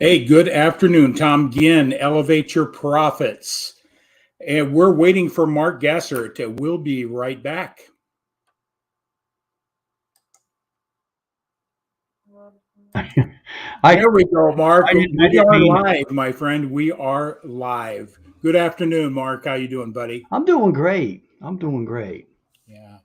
Hey, good afternoon. Tom Ginn, Elevate Your Profits. And we're waiting for Mark Gassert. We'll be right back. There we go, Mark. We are live, my friend. We are live. Good afternoon, Mark. How you doing, buddy? I'm doing great. Yeah.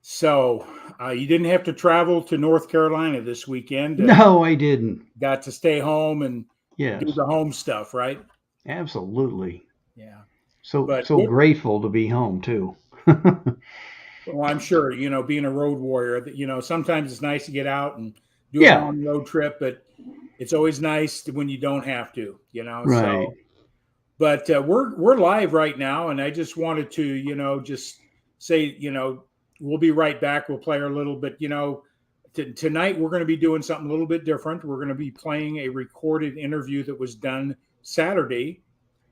So you didn't have to travel to North Carolina this weekend. No, I didn't. Got to stay home and Yes, do the home stuff, right? absolutely. Yeah. So But grateful to be home too. well, I'm sure, being a road warrior, that, sometimes it's nice to get out and do a Yeah. long road trip, but it's always nice when you don't have to, Right. So, but we're live right now, and I just wanted to, just say, we'll be right back. We'll play our little bit, tonight we're going to be doing something a little bit different. We're going to be playing a recorded interview that was done Saturday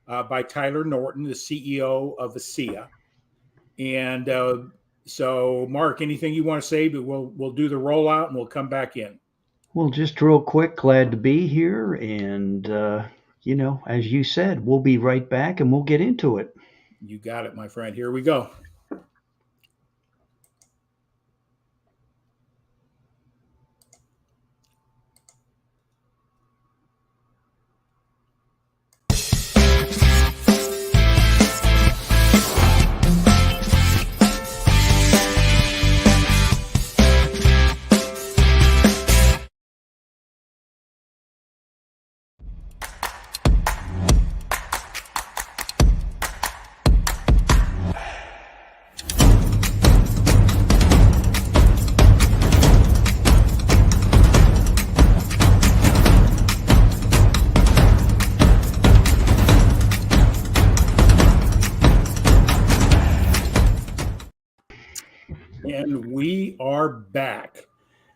by Tyler Norton, the CEO of ASEA. And so, Mark, anything you want to say? But we'll do the rollout and we'll come back in. Well, just real quick, glad to be here, and as you said, we'll be right back, and we'll get into it. You got it, my friend. Here we go. And we are back.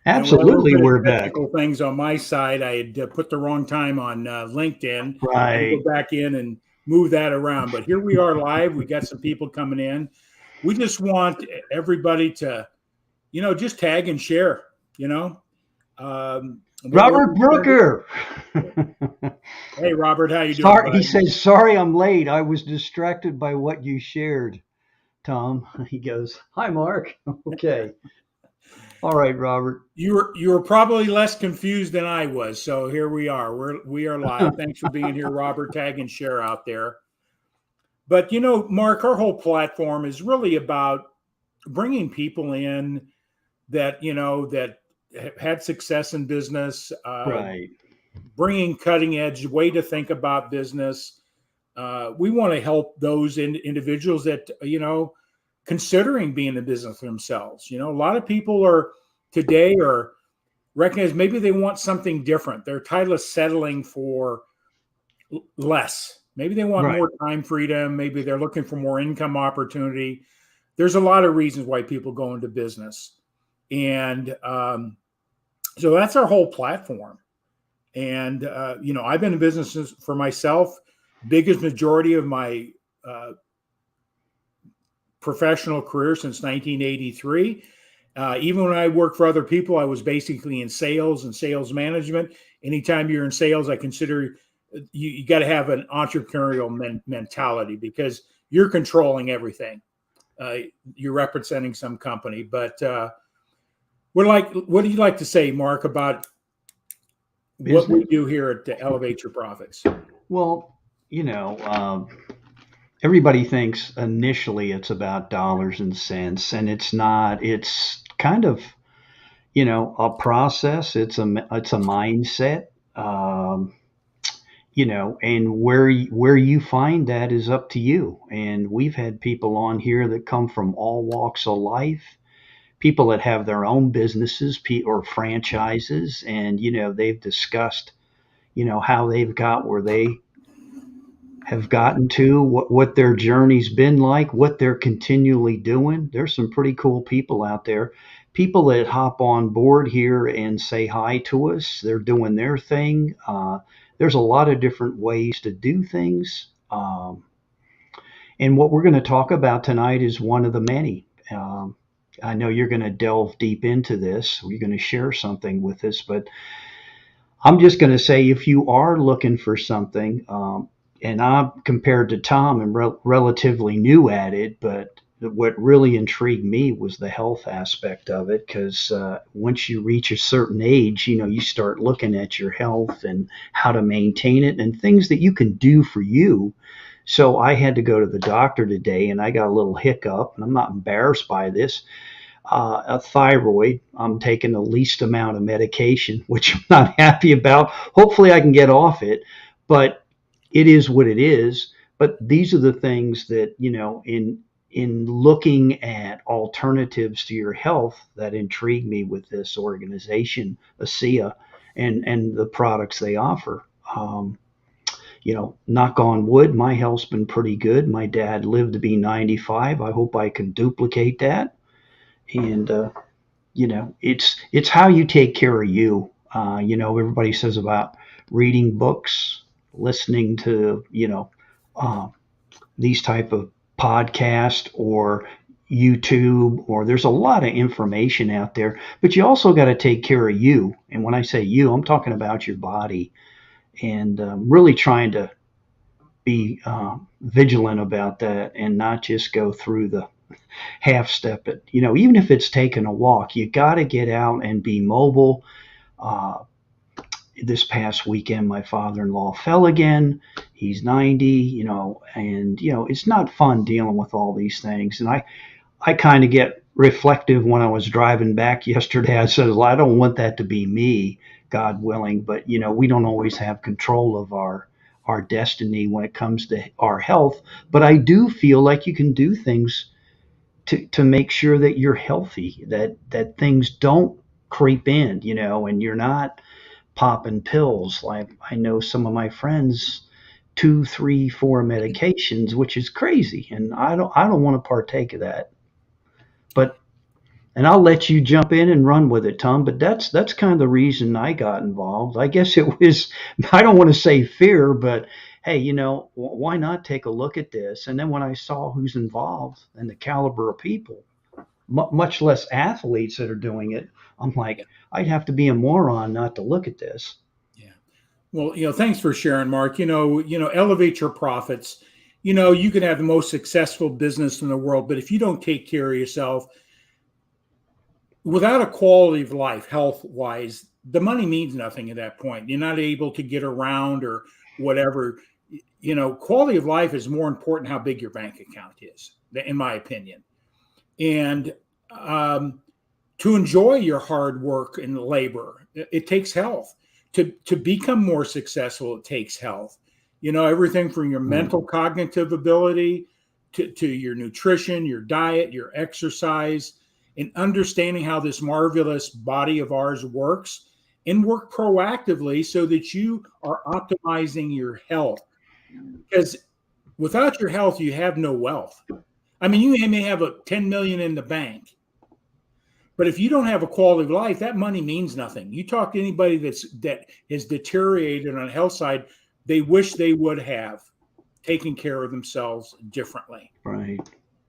Absolutely, we're back. Technical things on my side. I had put the wrong time on LinkedIn. Right. I go back in and move that around. But here we are live. We got some people coming in. We just want everybody to, just tag and share. Robert Brooker. Hey, Robert, how you doing? Sorry, he says, "Sorry, I'm late. I was distracted by what you shared." Tom, he goes, "Hi, Mark." Okay. All right, Robert. You were probably less confused than I was. So here we are. We are live. Thanks for being here, Robert. Tag and share out there. But Mark, our whole platform is really about bringing people in that that had success in business, Right. Bringing cutting edge way to think about business. We want to help those individuals that considering being in business themselves. A lot of people today recognize maybe they want something different. They're tired of settling for less. Maybe they want more time freedom. Maybe they're looking for more income opportunity. There's a lot of reasons why people go into business. And so that's our whole platform. And, I've been in business for myself, biggest majority of my professional career since 1983. Even when I worked for other people, I was basically in sales and sales management. Anytime you're in sales, I consider you got to have an entrepreneurial mentality because you're controlling everything. You're representing some company. But what do you like to say, Mark, about what we do here to Elevate Your Profits? Well, everybody thinks initially it's about dollars and cents, and it's not. It's kind of, a process. It's a mindset. And where you find that is up to you. And we've had people on here that come from all walks of life, people that have their own businesses or franchises, and they've discussed, how they've got where they have gotten to, what their journey's been like, what they're continually doing. There's some pretty cool people out there. People that hop on board here and say hi to us. They're doing their thing. There's a lot of different ways to do things. And what we're going to talk about tonight is one of the many. I know you're going to delve deep into this. You're going to share something with us, but I'm just going to say, if you are looking for something, and I'm compared to Tom, I'm relatively new at it, but what really intrigued me was the health aspect of it. Because once you reach a certain age, you start looking at your health and how to maintain it and things that you can do for you. So I had to go to the doctor today, and I got a little hiccup, and I'm not embarrassed by this. A thyroid. I'm taking the least amount of medication, which I'm not happy about. Hopefully, I can get off it, but it is what it is. But these are the things that, in looking at alternatives to your health, that intrigue me with this organization, ASEA, and the products they offer. Knock on wood, my health's been pretty good. My dad lived to be 95. I hope I can duplicate that. And it's how you take care of you. Everybody says about reading books, listening to uh, these type of podcast or YouTube, or there's a lot of information out there, but you also got to take care of you. And when I say you, I'm talking about your body, and really trying to be vigilant about that and not just go through the half step it. Even if it's taking a walk, you got to get out and be mobile. Uh, this past weekend, my father-in-law fell again. He's 90, and it's not fun dealing with all these things. And I kind of get reflective when I was driving back yesterday. I said, well, I don't want that to be me, God willing. But we don't always have control of our destiny when it comes to our health. But I do feel like you can do things to make sure that you're healthy, that things don't creep in, and you're not popping pills. Like I know some of my friends, 2, 3, 4 medications, which is crazy, and I don't want to partake of that. But and I'll let you jump in and run with it, Tom. But that's kind of the reason I got involved. I guess it was, I don't want to say fear, but hey, why not take a look at this? And then when I saw who's involved and the caliber of people, much less athletes that are doing it, I'm like, Yeah. I'd have to be a moron not to look at this. Yeah. Well, thanks for sharing, Mark. Elevate your profits. You can have the most successful business in the world, but if you don't take care of yourself, without a quality of life, health wise, the money means nothing at that point. You're not able to get around or whatever. Quality of life is more important how big your bank account is, in my opinion. And to enjoy your hard work and labor, it takes health. To become more successful, it takes health. Everything from your Right. mental cognitive ability to your nutrition, your diet, your exercise, and understanding how this marvelous body of ours works, and work proactively so that you are optimizing your health. Because without your health, you have no wealth. I mean, you may have a 10 million in the bank, but if you don't have a quality of life, that money means nothing. You talk to anybody that has deteriorated on the health side, they wish they would have taken care of themselves differently. Right.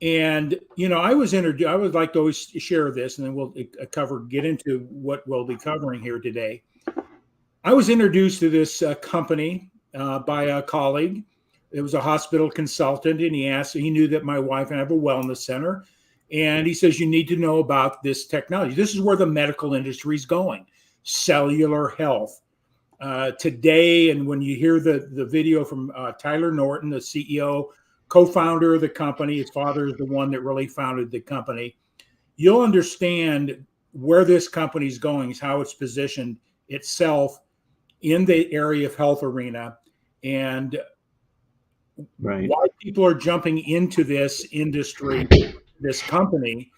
And I was introduced. I would like to always share this, and then we'll get into what we'll be covering here today. I was introduced to this company by a colleague. It was a hospital consultant, and he knew that my wife and I have a wellness center. And he says, you need to know about this technology. This is where the medical industry is going, cellular health. Today, and when you hear the video from Tyler Norton, the CEO, co-founder of the company, his father is the one that really founded the company, you'll understand where this company is going, is how it's positioned itself in the area of health arena, and Right. why people are jumping into this industry, this company,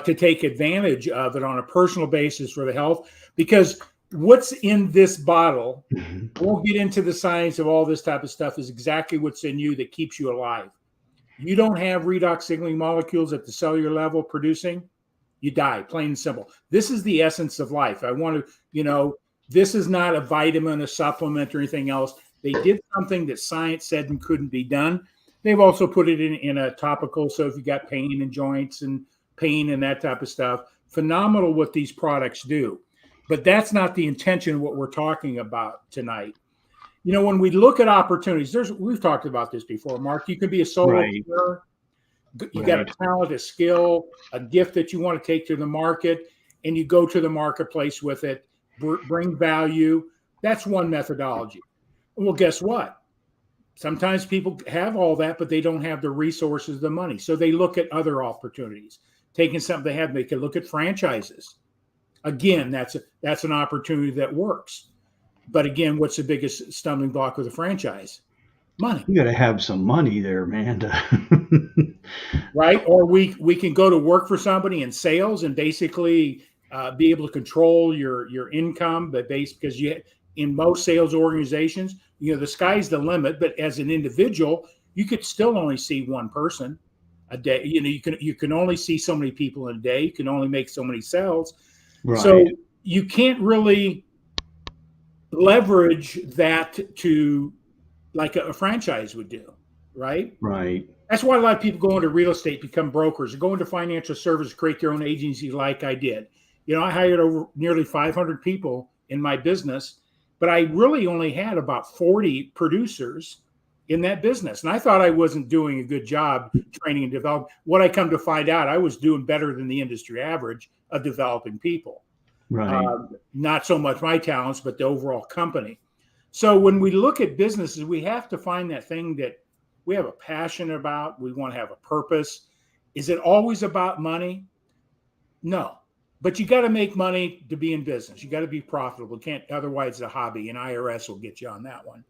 to take advantage of it on a personal basis for the health. Because what's in this bottle, Mhm. I won't get into the science of all this type of stuff, is exactly what's in you that keeps you alive. You don't have redox signaling molecules at the cellular level producing, you die, plain and simple. This is the essence of life. I want to, this is not a vitamin, a supplement, or anything else. They did something that science said and couldn't be done. They've also put it in a topical. So if you got pain in joints and pain and that type of stuff, phenomenal what these products do. But that's not the intention of what we're talking about tonight. When we look at opportunities, we've talked about this before, Mark. You can be a Right. solopreneur. You got a Right. talent, a skill, a gift that you want to take to the market, and you go to the marketplace with it, bring value. That's one methodology. Well, guess what? Sometimes people have all that, but they don't have the resources, the money. So they look at other opportunities. Taking something they have, they can look at franchises. Again, that's an opportunity that works. But again, what's the biggest stumbling block with a franchise? Money. You got to have some money there, man. Right? Or we can go to work for somebody in sales and basically be able to control your income, but because in most sales organizations, the sky's the limit. But as an individual, you could still only see one person a day. You can only see so many people in a day. You can only make so many sales. Right. So you can't really leverage that to like a franchise would do, right? Right. That's why a lot of people go into real estate, become brokers, or go into financial services, create their own agency like I did. I hired over nearly 500 people in my business, but I really only had about 40 producers in that business. And I thought I wasn't doing a good job training and developing. What I come to find out, I was doing better than the industry average of developing people. Right. Not so much my talents, but the overall company. So when we look at businesses, we have to find that thing that we have a passion about. We want to have a purpose. Is it always about money? No, but you got to make money to be in business. You got to be profitable. Can't, otherwise it's a hobby, and IRS will get you on that one.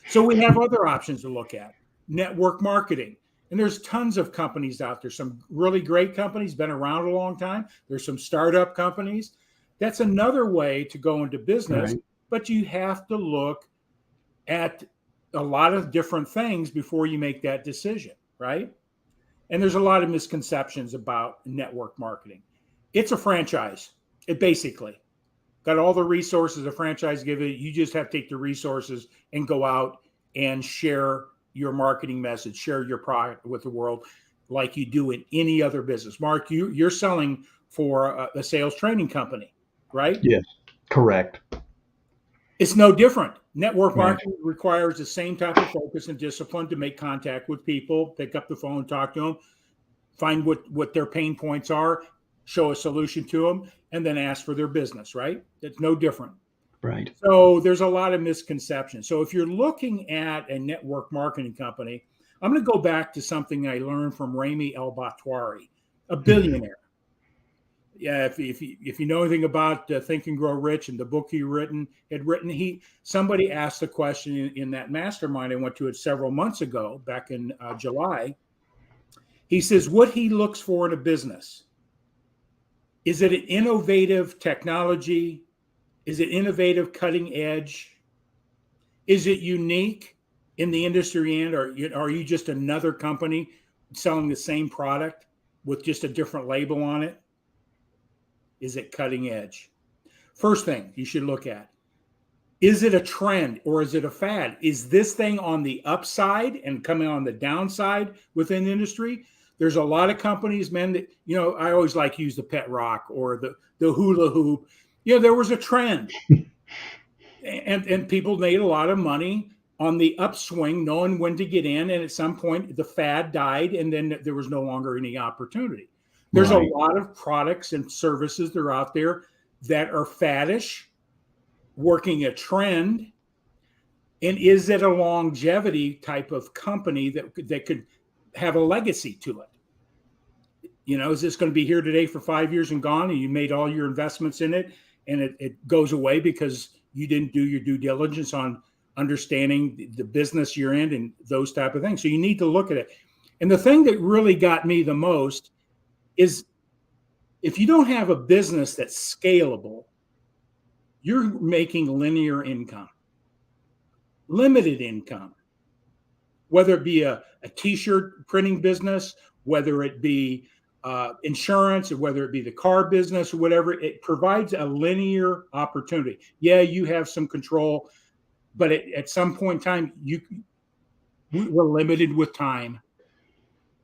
So we have other options to look at. Network marketing. And there's tons of companies out there. Some really great companies, been around a long time. There's some startup companies. That's another way to go into business, Right. but you have to look at a lot of different things before you make that decision, right? And there's a lot of misconceptions about network marketing. It's a franchise. It basically got all the resources a franchise gives you. You just have to take the resources and go out and share your marketing message, share your product with the world like you do in any other business. Mark, you're selling for a sales training company, right? Yes. Correct. It's no different. Network Right. marketing requires the same type of focus and discipline to make contact with people, pick up the phone, talk to them, find what their pain points are, show a solution to them, and then ask for their business, right? It's no different. Right. So there's a lot of misconceptions. So if you're looking at a network marketing company, I'm going to go back to something I learned from Rami El-Batwari, a billionaire. Yeah, if you know anything about Think and Grow Rich and the book somebody asked the question in that mastermind. I went to it several months ago, back in July. He says what he looks for in a business. Is it an innovative technology? Is it innovative, cutting edge? Is it unique in the industry end, or are you just another company selling the same product with just a different label on it? Is it cutting edge? First thing you should look at, is it a trend or is it a fad? Is this thing on the upside and coming on the downside within the industry? There's a lot of companies, man, that, I always like to use the pet rock or the hula hoop. There was a trend and people made a lot of money on the upswing, knowing when to get in. And at some point the fad died and then there was no longer any opportunity. There's Right. a lot of products and services that are out there that are faddish, working a trend. And is it a longevity type of company that could have a legacy to it? Is this going to be here today for 5 years and gone, and you made all your investments in it and it goes away because you didn't do your due diligence on understanding the business you're in and those type of things. So you need to look at it. And the thing that really got me the most is if you don't have a business that's scalable, you're making linear income, limited income, whether it be a t-shirt printing business, whether it be insurance, or whether it be the car business or whatever. It provides a linear opportunity. Yeah, you have some control, but at some point in time, we're limited with time.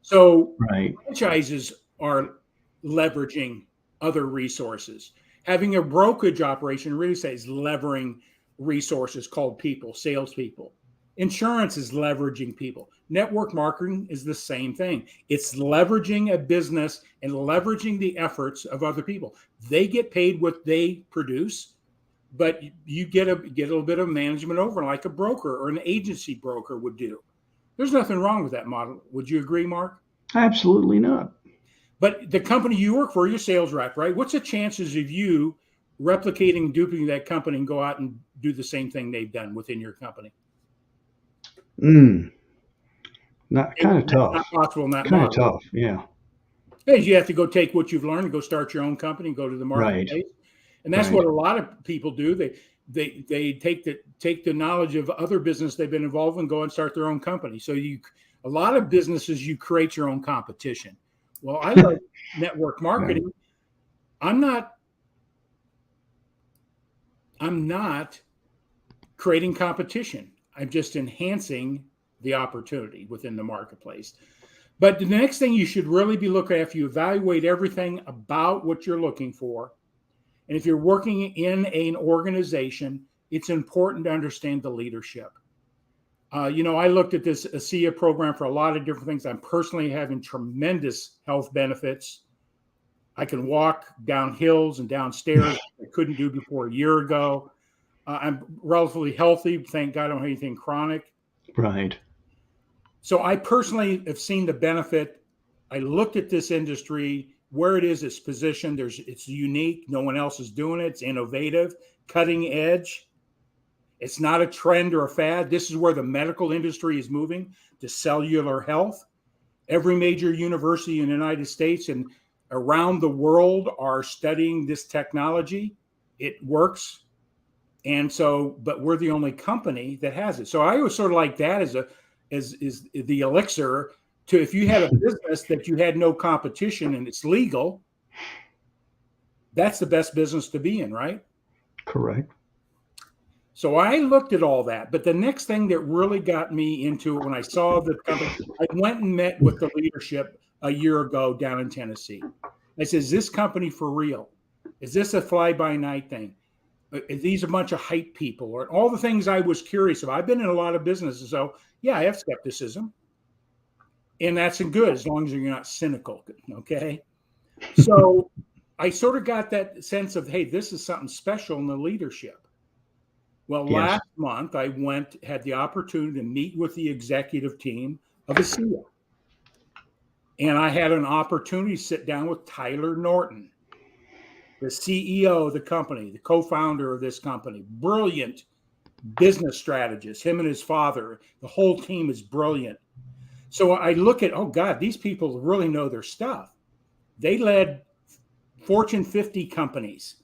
So Right. franchises are leveraging other resources. Having a brokerage operation, really say, is levering resources called people, salespeople. Insurance is leveraging people. Network marketing is the same thing. It's leveraging a business and leveraging the efforts of other people. They get paid what they produce, but you get a little bit of management over, like a broker or an agency broker would do. There's nothing wrong with that model. Would you agree, Mark? Absolutely not. But the company you work for, your sales rep, right? What's the chances of you replicating, duplicating that company and go out and do the same thing they've done within your company? Not kind of tough. Not possible in that Kind of model. tough. Yeah. Because you have to go take what you've learned and go start your own company and go to the marketplace. Right. And that's Right. what a lot of people do. They take the knowledge of other business they've been involved in and go and start their own company. So a lot of businesses, you create your own competition. Well, I love network marketing. I'm not creating competition. I'm just enhancing the opportunity within the marketplace. But the next thing you should really be looking at, if you evaluate everything about what you're looking for, and if you're working in an organization, it's important to understand the leadership. I looked at this ASEA program for a lot of different things. I'm personally having tremendous health benefits. I can walk down hills and downstairs I couldn't do before a year ago. I'm relatively healthy. Thank God I don't have anything chronic. Right. So I personally have seen the benefit. I looked at this industry, where it is, it's positioned. It's unique. No one else is doing it. It's innovative, cutting edge. It's not a trend or a fad. This is where the medical industry is moving, to cellular health. Every major university in the United States and around the world are studying this technology. It works. And so, but we're the only company that has it. So I was sort of like that as the elixir to, if you had a business that you had no competition and it's legal, that's the best business to be in, right? Correct. So I looked at all that, but the next thing that really got me into it, when I saw the company, I went and met with the leadership a year ago down in Tennessee. I said, is this company for real? Is this a fly-by-night thing? Are these a bunch of hype people? Or all the things I was curious about. I've been in a lot of businesses, so yeah, I have skepticism. And that's good as long as you're not cynical, okay? So I sort of got that sense of, hey, this is something special in the leadership. Well, Yes. Last month I had the opportunity to meet with the executive team of ASEA. And I had an opportunity to sit down with Tyler Norton, the CEO of the company, the co-founder of this company, brilliant business strategist, him and his father. The whole team is brilliant. So I look at, oh God, these people really know their stuff. They led Fortune 50 companies,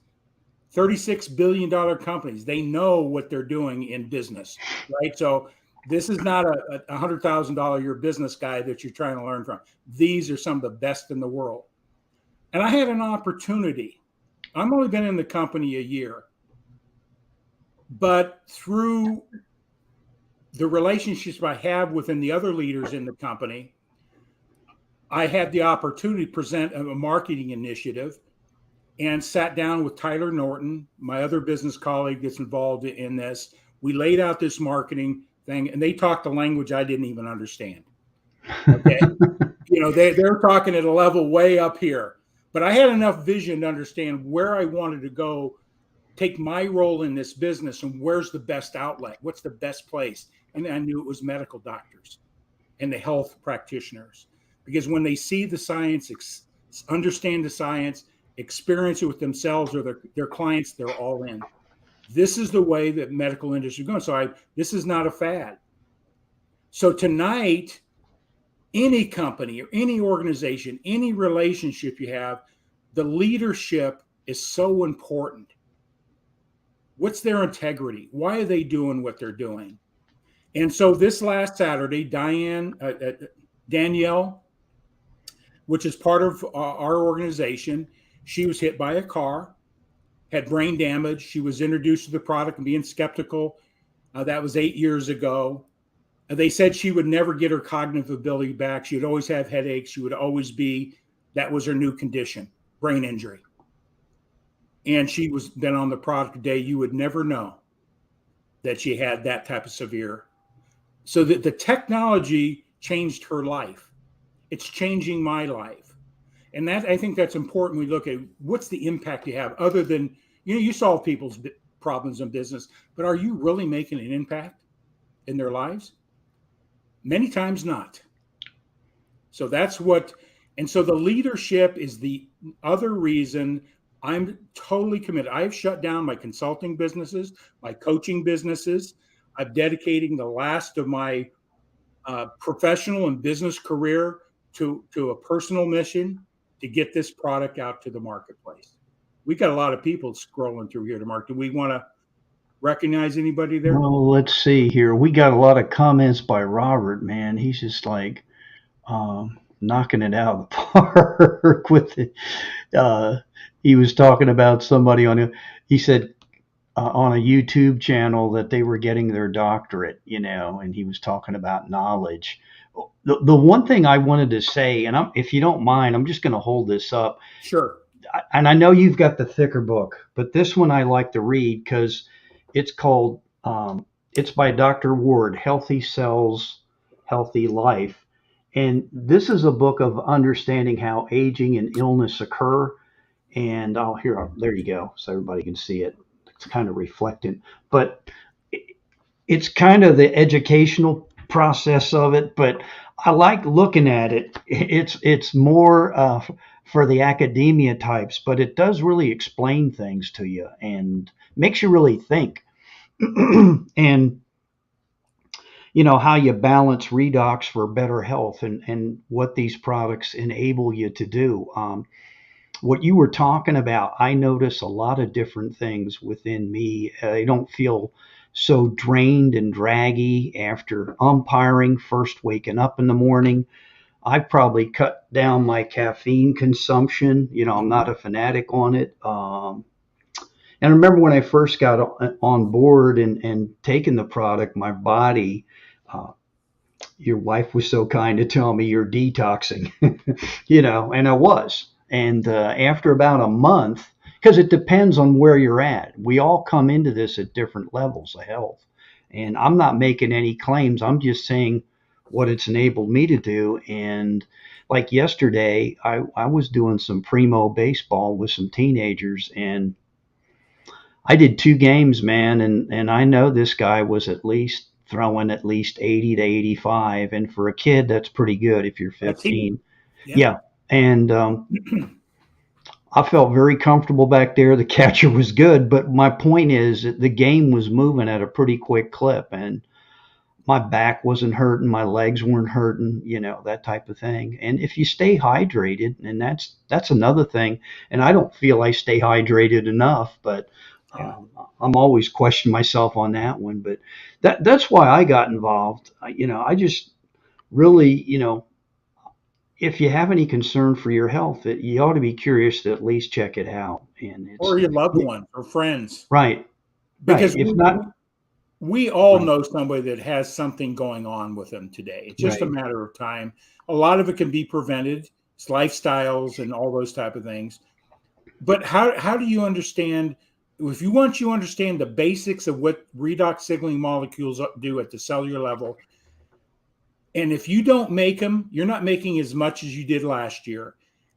$36 billion companies. They know what they're doing in business, right? So this is not a $100,000 a year business guy that you're trying to learn from. These are some of the best in the world. And I had an opportunity. I've only been in the company a year, but through the relationships I have within the other leaders in the company, I had the opportunity to present a marketing initiative and sat down with Tyler Norton, my other business colleague that's involved in this. We laid out this marketing thing, and they talked a language I didn't even understand. Okay. They're talking at a level way up here, but I had enough vision to understand where I wanted to go, take my role in this business, and where's the best outlet? What's the best place? And I knew it was medical doctors and the health practitioners, because when they see the science, understand the science, experience it with themselves or their clients, they're all in. This is the way that medical industry is going. So this is not a fad. So tonight, any company or any organization, any relationship you have, the leadership is so important. What's their integrity? Why are they doing what they're doing? And so this last Saturday, Danielle, which is part of our organization, she was hit by a car, had brain damage. She was introduced to the product and being skeptical. That was 8 years ago. They said she would never get her cognitive ability back. She would always have headaches. She would always that was her new condition, brain injury. and she was been on the product a day, you would never know that she had that type of severe. So that the technology changed her life. It's changing my life. And that, I think that's important. We look at what's the impact you have other than, you solve people's problems in business, but are you really making an impact in their lives? Many times not. So that's what, and so the leadership is the other reason I'm totally committed. I've shut down my consulting businesses, my coaching businesses. I'm dedicating the last of my professional and business career to a personal mission to get this product out to the marketplace. We got a lot of people scrolling through here to market. Do we want to recognize anybody there? Well, let's see here. We got a lot of comments by Robert, man. He's just like knocking it out of the park with it. He was talking about somebody he said on a YouTube channel that they were getting their doctorate, and he was talking about knowledge. The one thing I wanted to say, and if you don't mind, I'm just going to hold this up. Sure. And I know you've got the thicker book, but this one I like to read because it's called, it's by Dr. Ward, Healthy Cells, Healthy Life. And this is a book of understanding how aging and illness occur. And there you go. So everybody can see it. It's kind of reflecting, but it's kind of the educational process of it. But I like looking at it. It's more for the academia types, but it does really explain things to you and makes you really think. And how you balance redox for better health and what these products enable you to do. What you were talking about, I notice a lot of different things within me. I don't feel so drained and draggy after umpiring, first waking up in the morning. I've probably cut down my caffeine consumption. I'm not a fanatic on it. And I remember when I first got on board and taken the product, my body, your wife was so kind to tell me you're detoxing, and I was. And after about a month, because it depends on where you're at, we all come into this at different levels of health. And I'm not making any claims. I'm just saying what it's enabled me to do. And like yesterday, I was doing some primo baseball with some teenagers, and I did 2 games, man. And I know this guy was at least throwing at least 80 to 85. And for a kid, that's pretty good if you're 15. Yeah. And I felt very comfortable back there. The catcher was good, but my point is that the game was moving at a pretty quick clip, and my back wasn't hurting, my legs weren't hurting, that type of thing. And if you stay hydrated, and that's another thing, and I don't feel I stay hydrated enough, but I'm always questioning myself on that one. But that's why I got involved. I just really, if you have any concern for your health, you ought to be curious to at least check it out. Or your loved ones or friends. Right. Because right. we all know somebody that has something going on with them today. It's just a matter of time. A lot of it can be prevented. It's lifestyles and all those type of things. But how do you understand, if you want to understand the basics of what redox signaling molecules do at the cellular level, and if you don't make them, you're not making as much as you did last year.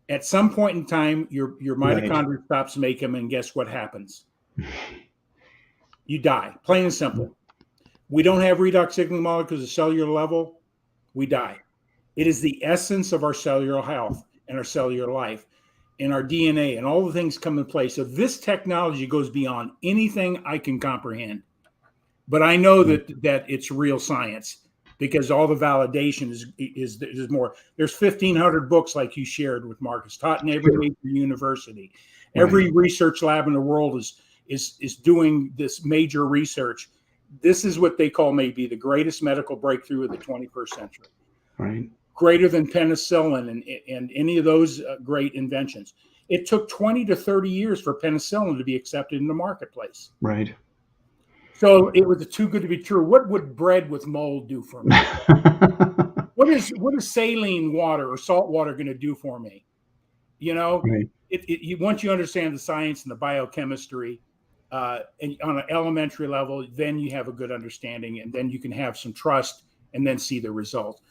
At some point in time, your mitochondria stops making them, and guess what happens? You die, plain and simple. We don't have redox signaling molecules at cellular level, we die. It is the essence of our cellular health and our cellular life and our DNA and all the things come in place. So this technology goes beyond anything I can comprehend. But I know that it's real science, because all the validation is more. There's 1,500 books like you shared with Marcus, taught in every major university. Every research lab in the world is doing this major research. This is what they call maybe the greatest medical breakthrough of the 21st century. Right. Greater than penicillin and any of those great inventions. It took 20 to 30 years for penicillin to be accepted in the marketplace. Right. So it was too good to be true. What would bread with mold do for me? What is saline water or salt water going to do for me? once you understand the science and the biochemistry, and on an elementary level, then you have a good understanding, and then you can have some trust, and then see the result.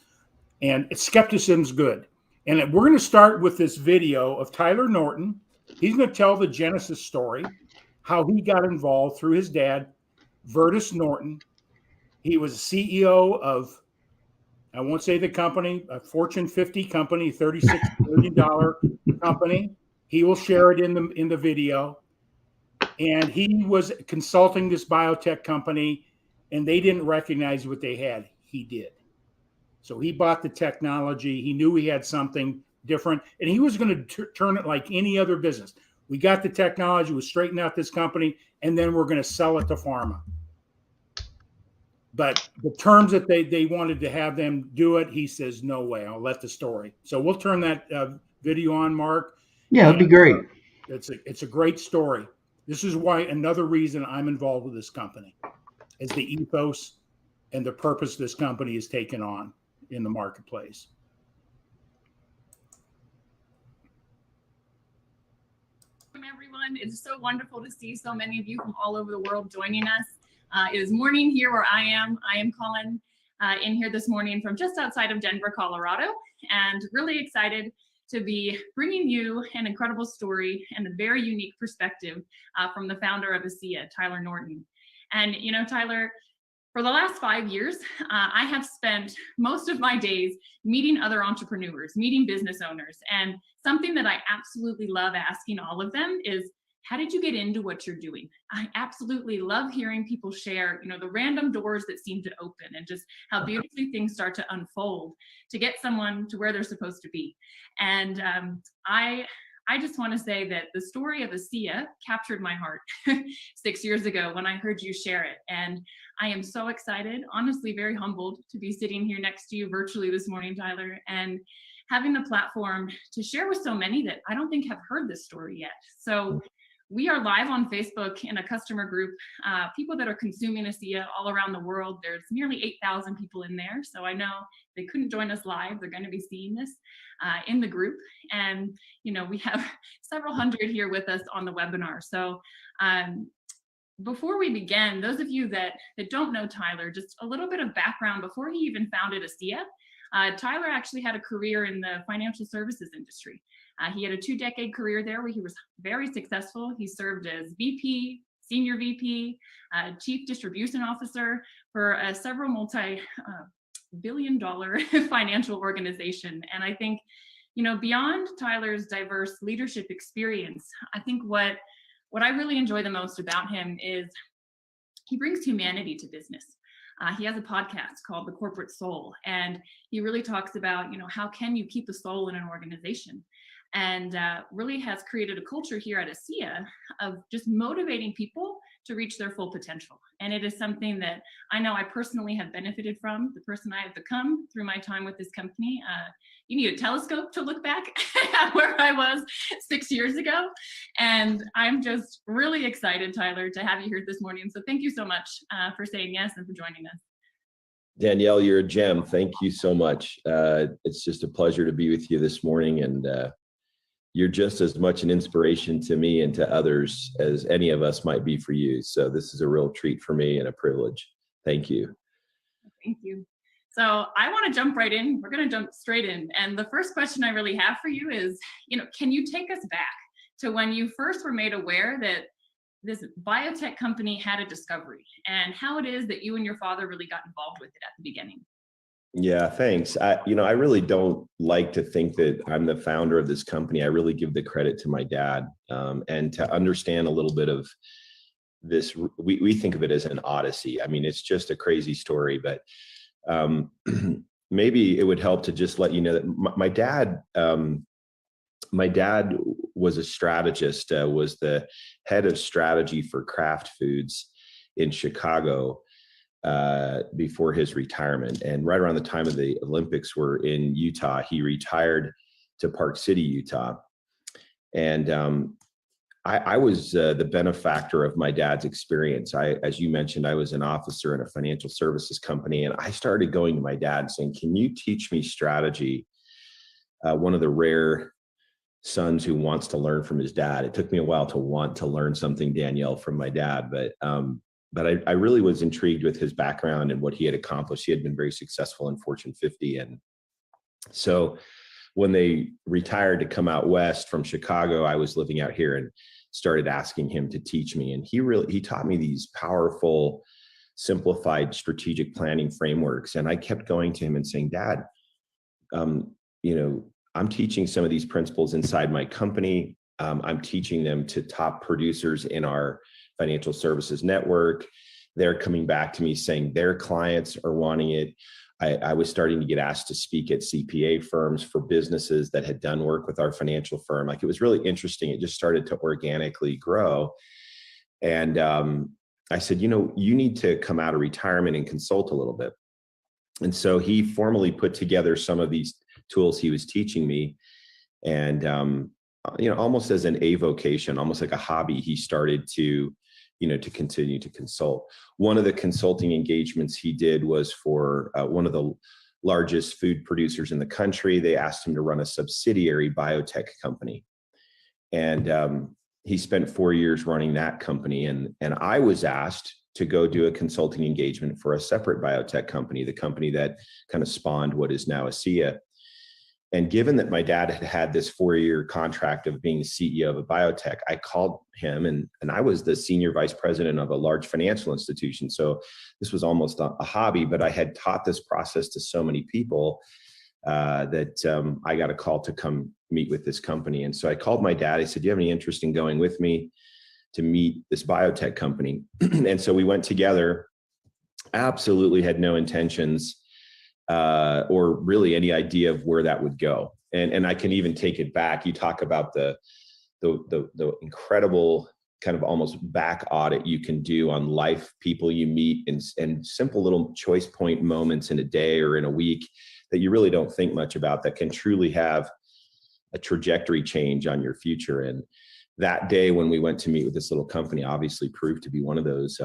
And skepticism's good. And we're going to start with this video of Tyler Norton. He's going to tell the genesis story, how he got involved through his dad, Verdis Norton. He was CEO of, I won't say the company, a Fortune 50 company, $36 billion company. He will share it in the video. And he was consulting this biotech company, and they didn't recognize what they had. He did. So he bought the technology. He knew he had something different, and he was going to turn it like any other business. We got the technology, we straightened out this company, and then we're going to sell it to pharma. But the terms that they wanted to have them do it, he says, no way, I'll let the story. So we'll turn that video on, Mark. Yeah, that'd be great. It's a great story. This is why another reason I'm involved with this company is the ethos and the purpose this company is taken on in the marketplace. Everyone, it's so wonderful to see so many of you from all over the world joining us. It is morning here where I am. I am calling in here this morning from just outside of Denver, Colorado, and really excited to be bringing you an incredible story and a very unique perspective from the founder of ASEA, Tyler Norton. And you know, Tyler, for the last 5 years, I have spent most of my days meeting other entrepreneurs, meeting business owners. And something that I absolutely love asking all of them is, how did you get into what you're doing? I absolutely love hearing people share, you know, the random doors that seem to open and just how beautifully things start to unfold to get someone to where they're supposed to be. And I just want to say that the story of ASEA captured my heart 6 years ago when I heard you share it. And I am so excited, honestly, very humbled to be sitting here next to you virtually this morning, Tyler, and having the platform to share with so many that I don't think have heard this story yet. So we are live on Facebook in a customer group, people that are consuming ASEA all around the world. There's nearly 8,000 people in there. So I know they couldn't join us live. They're going to be seeing this in the group. And, you know, we have several hundred here with us on the webinar. So before we begin, those of you that don't know Tyler, just a little bit of background before he even founded ASEA. Tyler actually had a career in the financial services industry. He had a 2-decade career there where he was very successful. He served as VP, senior VP, chief distribution officer for several multi-billion-dollar financial organization. And I think, you know, beyond Tyler's diverse leadership experience, I think what I really enjoy the most about him is he brings humanity to business. He has a podcast called The Corporate Soul, and he really talks about, you know, how can you keep the soul in an organization? And really has created a culture here at ASEA of just motivating people to reach their full potential. And it is something that I know I personally have benefited from, the person I have become through my time with this company. You need a telescope to look back at where I was 6 years ago. And I'm just really excited, Tyler, to have you here this morning. So thank you so much for saying yes and for joining us. Danielle, you're a gem. Thank you so much. It's just a pleasure to be with you this morning. And you're just as much an inspiration to me and to others as any of us might be for you. So this is a real treat for me and a privilege. Thank you. Thank you. So I want to jump right in. We're going to jump straight in. And the first question I really have for you is, you know, can you take us back to when you first were made aware that this biotech company had a discovery and how it is that you and your father really got involved with it at the beginning? Yeah, thanks. I really don't like to think that I'm the founder of this company. I really give the credit to my dad, and to understand a little bit of this. We think of it as an odyssey. I mean, it's just a crazy story, but maybe it would help to just let you know that my dad was a strategist, was the head of strategy for Kraft Foods in Chicago before his retirement. And right around the time of the Olympics were in Utah, he retired to Park City, Utah. And I was the benefactor of my dad's experience. As you mentioned, I was an officer in a financial services company, and I started going to my dad saying, can you teach me strategy? One of the rare sons who wants to learn from his dad. It took me a while to want to learn something, Danielle, from my dad, but I really was intrigued with his background and what he had accomplished. He had been very successful in Fortune 50. And so when they retired to come out west from Chicago, I was living out here and started asking him to teach me. And he taught me these powerful, simplified strategic planning frameworks. And I kept going to him and saying, Dad, I'm teaching some of these principles inside my company. I'm teaching them to top producers in our financial services network. They're coming back to me saying their clients are wanting it. I was starting to get asked to speak at CPA firms for businesses that had done work with our financial firm. Like, it was really interesting. It just started to organically grow. And I said, you need to come out of retirement and consult a little bit. And so he formally put together some of these tools he was teaching me. And, almost as an avocation, almost like a hobby, he started to continue to consult. One of the consulting engagements he did was for one of the largest food producers in the country. They asked him to run a subsidiary biotech company. And he spent 4 years running that company. And I was asked to go do a consulting engagement for a separate biotech company, the company that kind of spawned what is now ASEA. And given that my dad had had this 4-year contract of being the CEO of a biotech, I called him, and I was the senior vice president of a large financial institution. So this was almost a hobby, but I had taught this process to so many people that I got a call to come meet with this company. And so I called my dad. I said, do you have any interest in going with me to meet this biotech company? And so we went together. Absolutely had no intentions or really any idea of where that would go. And I can even take it back. You talk about the incredible kind of almost back audit you can do on life, people you meet, and simple little choice point moments in a day or in a week that you really don't think much about, that can truly have a trajectory change on your future. And that day when we went to meet with this little company obviously proved to be one of those.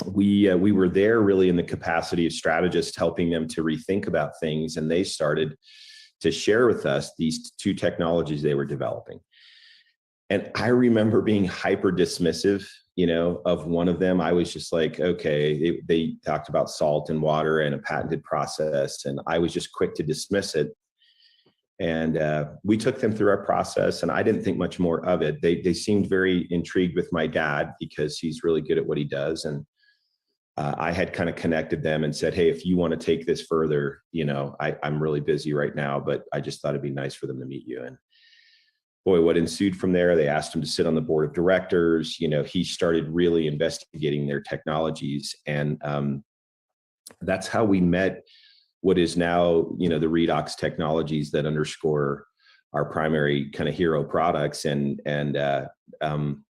We were there really in the capacity of strategists, helping them to rethink about things. And they started to share with us these 2 technologies they were developing. And I remember being hyper dismissive, of one of them. I was just like, okay, they talked about salt and water and a patented process. And I was just quick to dismiss it. And we took them through our process, and I didn't think much more of it. They seemed very intrigued with my dad because he's really good at what he does. And I had kind of connected them and said, hey, if you want to take this further, I'm really busy right now, but I just thought it'd be nice for them to meet you. And boy, what ensued from there, they asked him to sit on the board of directors. He started really investigating their technologies. And that's how we met what is now, the redox technologies that underscore our primary kind of hero products. And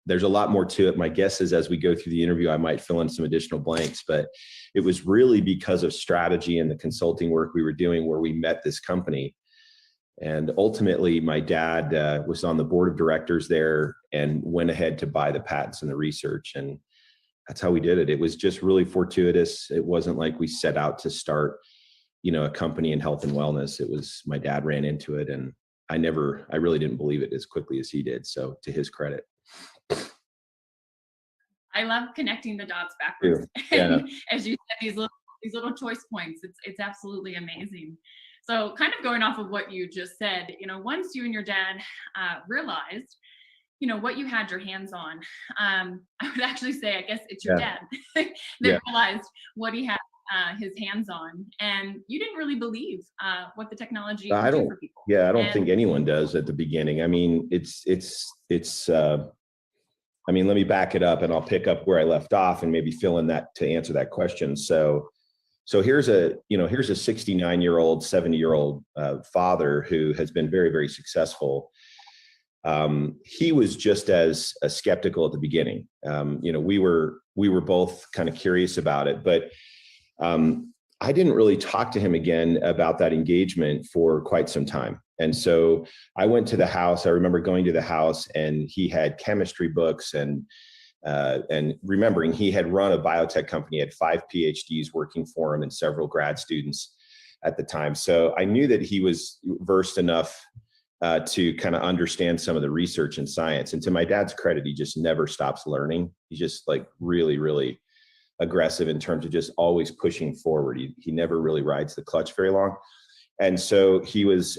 there's a lot more to it. My guess is as we go through the interview, I might fill in some additional blanks, but it was really because of strategy and the consulting work we were doing where we met this company. And ultimately, my dad was on the board of directors there and went ahead to buy the patents and the research. And that's how we did it. It was just really fortuitous. It wasn't like we set out to start, a company in health and wellness. It was my dad ran into it, and I really didn't believe it as quickly as he did. So to his credit. I love connecting the dots backwards. Yeah. And as you said, these little choice points, it's absolutely amazing. So kind of going off of what you just said, once you and your dad realized, what you had your hands on, I would actually say, I guess it's your dad that realized what he had his hands on, and you didn't really believe what the technology would do for people. Yeah, I don't think anyone does at the beginning. I mean, let me back it up, and I'll pick up where I left off and maybe fill in that to answer that question. So here's a 69-year-old, 70-year-old father who has been very, very successful. He was just as skeptical at the beginning. We were both kind of curious about it, but I didn't really talk to him again about that engagement for quite some time. And so I went to the house. I remember going to the house, and he had chemistry books, and remembering he had run a biotech company, had 5 PhDs working for him and several grad students at the time. So I knew that he was versed enough to kind of understand some of the research and science. And to my dad's credit, he just never stops learning. He's just like really, really aggressive in terms of just always pushing forward. He never really rides the clutch very long. And so he was,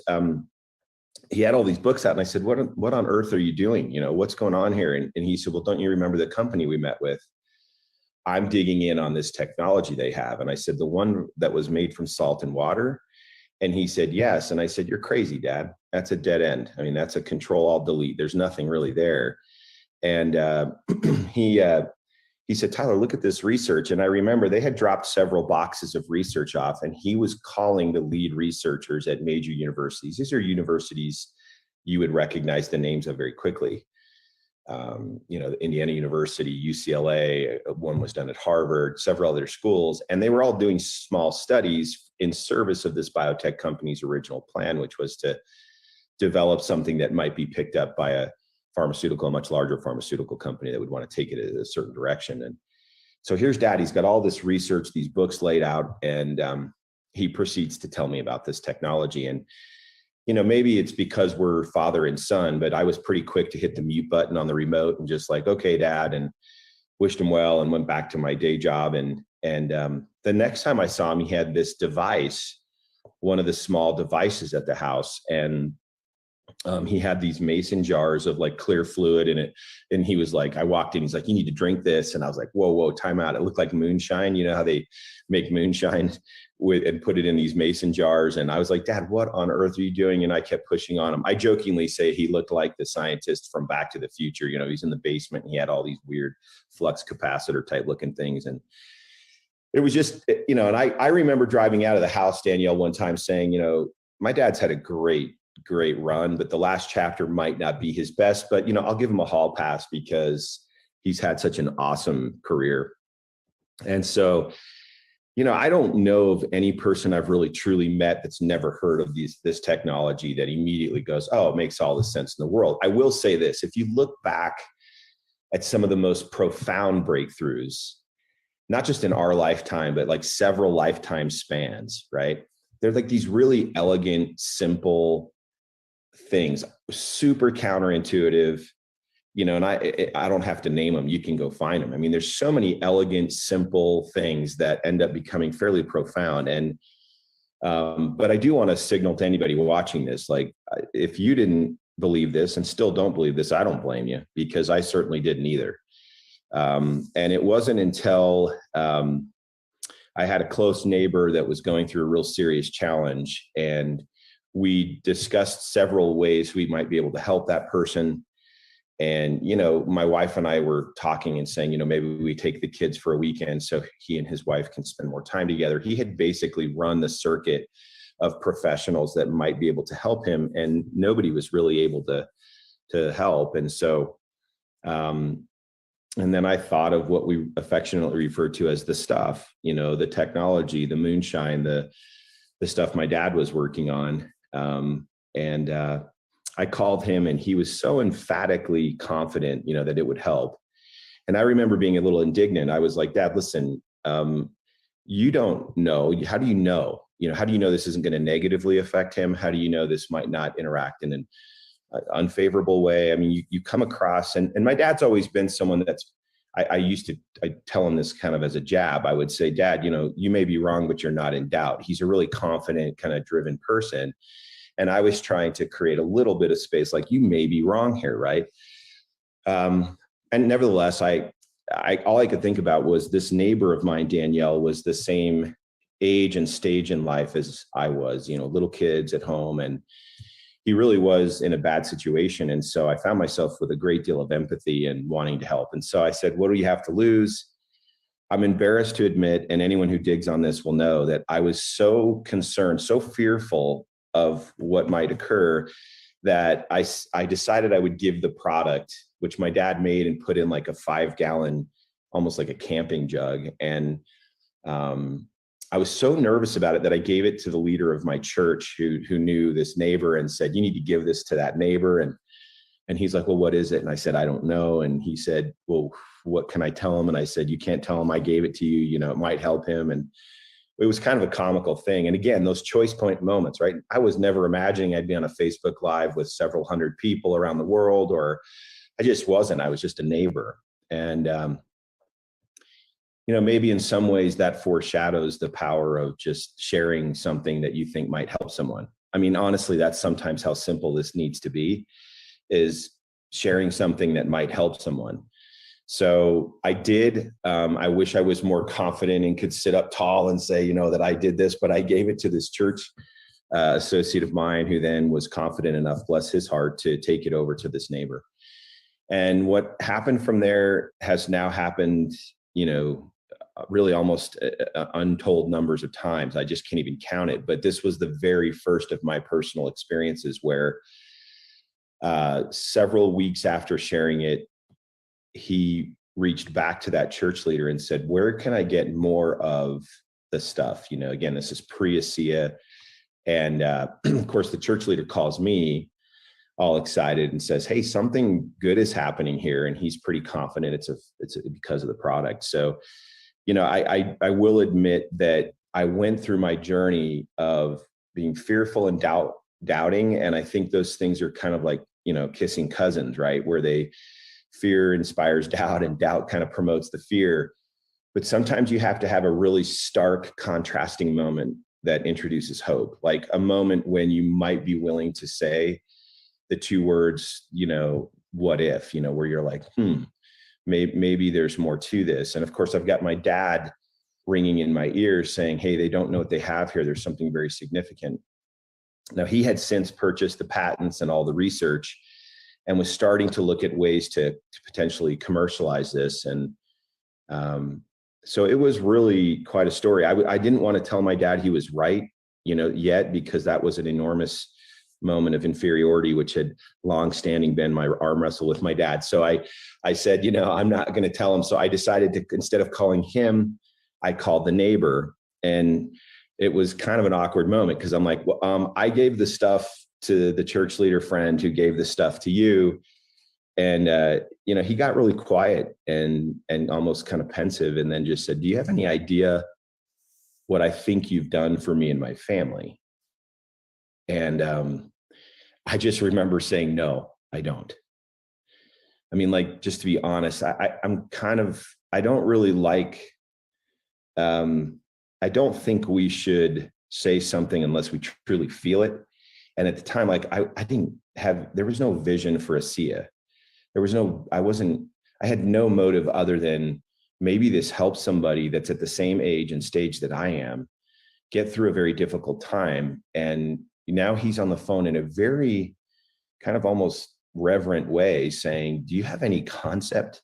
he had all these books out, and I said, what on earth are you doing? You know, what's going on here? And he said, well, don't you remember the company we met with? I'm digging in on this technology they have. And I said, the one that was made from salt and water? And he said, yes. And I said, you're crazy, Dad. That's a dead end. I mean, that's a control alt delete. There's nothing really there. And he said, Tyler, look at this research. And I remember they had dropped several boxes of research off, and he was calling the lead researchers at major universities. These are universities you would recognize the names of very quickly. You know, Indiana University, UCLA, one was done at Harvard, several other schools, and they were all doing small studies in service of this biotech company's original plan, which was to develop something that might be picked up by a pharmaceutical, a much larger pharmaceutical company that would want to take it in a certain direction. And so here's Dad, he's got all this research, these books laid out, and he proceeds to tell me about this technology. And, you know, maybe it's because we're father and son, but I was pretty quick to hit the mute button on the remote and just like, okay, Dad, and wished him well and went back to my day job. And the next time I saw him, he had this device, one of the small devices at the house. And he had these mason jars of like clear fluid in it. And he was like, I walked in, he's like, you need to drink this. And I was like, whoa, time out. It looked like moonshine. You know how they make moonshine and put it in these mason jars. And I was like, Dad, what on earth are you doing? And I kept pushing on him. I jokingly say he looked like the scientist from Back to the Future. You know, he's in the basement and he had all these weird flux capacitor type looking things. And it was just, you know, and I remember driving out of the house, Danielle, one time saying, you know, my dad's had a great run, but the last chapter might not be his best, but, you know, I'll give him a hall pass because he's had such an awesome career. And so, you know, I don't know of any person I've really truly met that's never heard of this technology that immediately goes, oh, it makes all the sense in the world. I will say this, if you look back at some of the most profound breakthroughs, not just in our lifetime, but like several lifetime spans, right? They're like these really elegant, simple things, super counterintuitive, you know, and I don't have to name them. You can go find them. I mean, there's so many elegant, simple things that end up becoming fairly profound. And, but I do want to signal to anybody watching this, like, if you didn't believe this and still don't believe this, I don't blame you, because I certainly didn't either. And it wasn't until I had a close neighbor that was going through a real serious challenge, and we discussed several ways we might be able to help that person. And, you know, my wife and I were talking and saying, you know, maybe we take the kids for a weekend so he and his wife can spend more time together. He had basically run the circuit of professionals that might be able to help him, and nobody was really able to help. And so, and then I thought of what we affectionately refer to as the stuff, you know, the technology, the moonshine, the stuff my dad was working on. I called him, and he was so emphatically confident, you know, that it would help. And I remember being a little indignant. I was like, Dad, listen, you don't know. How do you know? You know, how do you know this isn't going to negatively affect him? How do you know this might not interact in an unfavorable way? I mean, you come across, and my dad's always been someone that's, I tell him this kind of as a jab. I would say, Dad, you know, you may be wrong, but you're not in doubt. He's a really confident, kind of driven person. And I was trying to create a little bit of space, like, you may be wrong here, right? And nevertheless, all I could think about was this neighbor of mine, Danielle, was the same age and stage in life as I was, you know, little kids at home, and he really was in a bad situation. And so I found myself with a great deal of empathy and wanting to help. And so I said, what do you have to lose? I'm embarrassed to admit, and anyone who digs on this will know, that I was so concerned, so fearful of what might occur, that I decided I would give the product, which my dad made and put in like a 5-gallon, almost like a camping jug. And I was so nervous about it that I gave it to the leader of my church who knew this neighbor, and said, you need to give this to that neighbor. And he's like, well, what is it? And I said, I don't know. And he said, well, what can I tell him? And I said, you can't tell him I gave it to you. You know, it might help him. And it was kind of a comical thing. And again, those choice point moments, right? I was never imagining I'd be on a Facebook Live with several hundred people around the world, or I just wasn't. I was just a neighbor. And, maybe in some ways that foreshadows the power of just sharing something that you think might help someone. I mean, honestly, that's sometimes how simple this needs to be, is sharing something that might help someone. So I did. I wish I was more confident and could sit up tall and say, that I did this, but I gave it to this church associate of mine, who then was confident enough, bless his heart, to take it over to this neighbor. And what happened from there has now happened, really almost untold numbers of times. I just can't even count it. But this was the very first of my personal experiences where several weeks after sharing it, he reached back to that church leader and said, where can I get more of the stuff? Again, this is pre-ASEA. And of course, the church leader calls me all excited and says, hey, something good is happening here. And he's pretty confident it's because of the product. So, I will admit that I went through my journey of being fearful and doubting. And I think those things are kind of like, kissing cousins, right? Where fear inspires doubt and doubt kind of promotes the fear. But sometimes you have to have a really stark contrasting moment that introduces hope, like a moment when you might be willing to say the two words, what if, where you're like, maybe there's more to this. And of course, I've got my dad ringing in my ears saying, hey, they don't know what they have here. There's something very significant. Now, he had since purchased the patents and all the research and was starting to look at ways to potentially commercialize this. And so it was really quite a story. I didn't want to tell my dad he was right, yet, because that was an enormous moment of inferiority, which had long-standing been my arm wrestle with my dad. So I said, I'm not going to tell him. So I decided to, instead of calling him, I called the neighbor. And it was kind of an awkward moment, because I'm like, well, I gave the stuff to the church leader friend who gave the stuff to you. And, he got really quiet and almost kind of pensive, and then just said, do you have any idea what I think you've done for me and my family? And I just remember saying, no, I don't. I mean, like, just to be honest, I'm kind of, I don't really like, I don't think we should say something unless we truly feel it. And at the time, like, there was no vision for ASEA. I had no motive other than maybe this helps somebody that's at the same age and stage that I am get through a very difficult time. And now he's on the phone in a very kind of almost reverent way saying, do you have any concept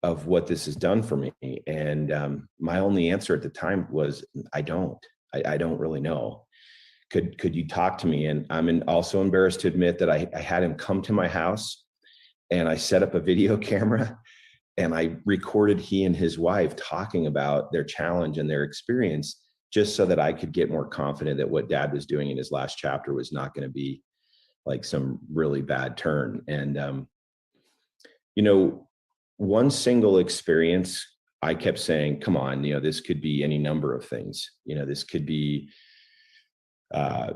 of what this has done for me? And my only answer at the time was, I don't really know. Could you talk to me? And I'm also embarrassed to admit that I had him come to my house, and I set up a video camera, and I recorded he and his wife talking about their challenge and their experience, just so that I could get more confident that what Dad was doing in his last chapter was not going to be like some really bad turn. And, one single experience, I kept saying, come on, this could be any number of things. This could be, I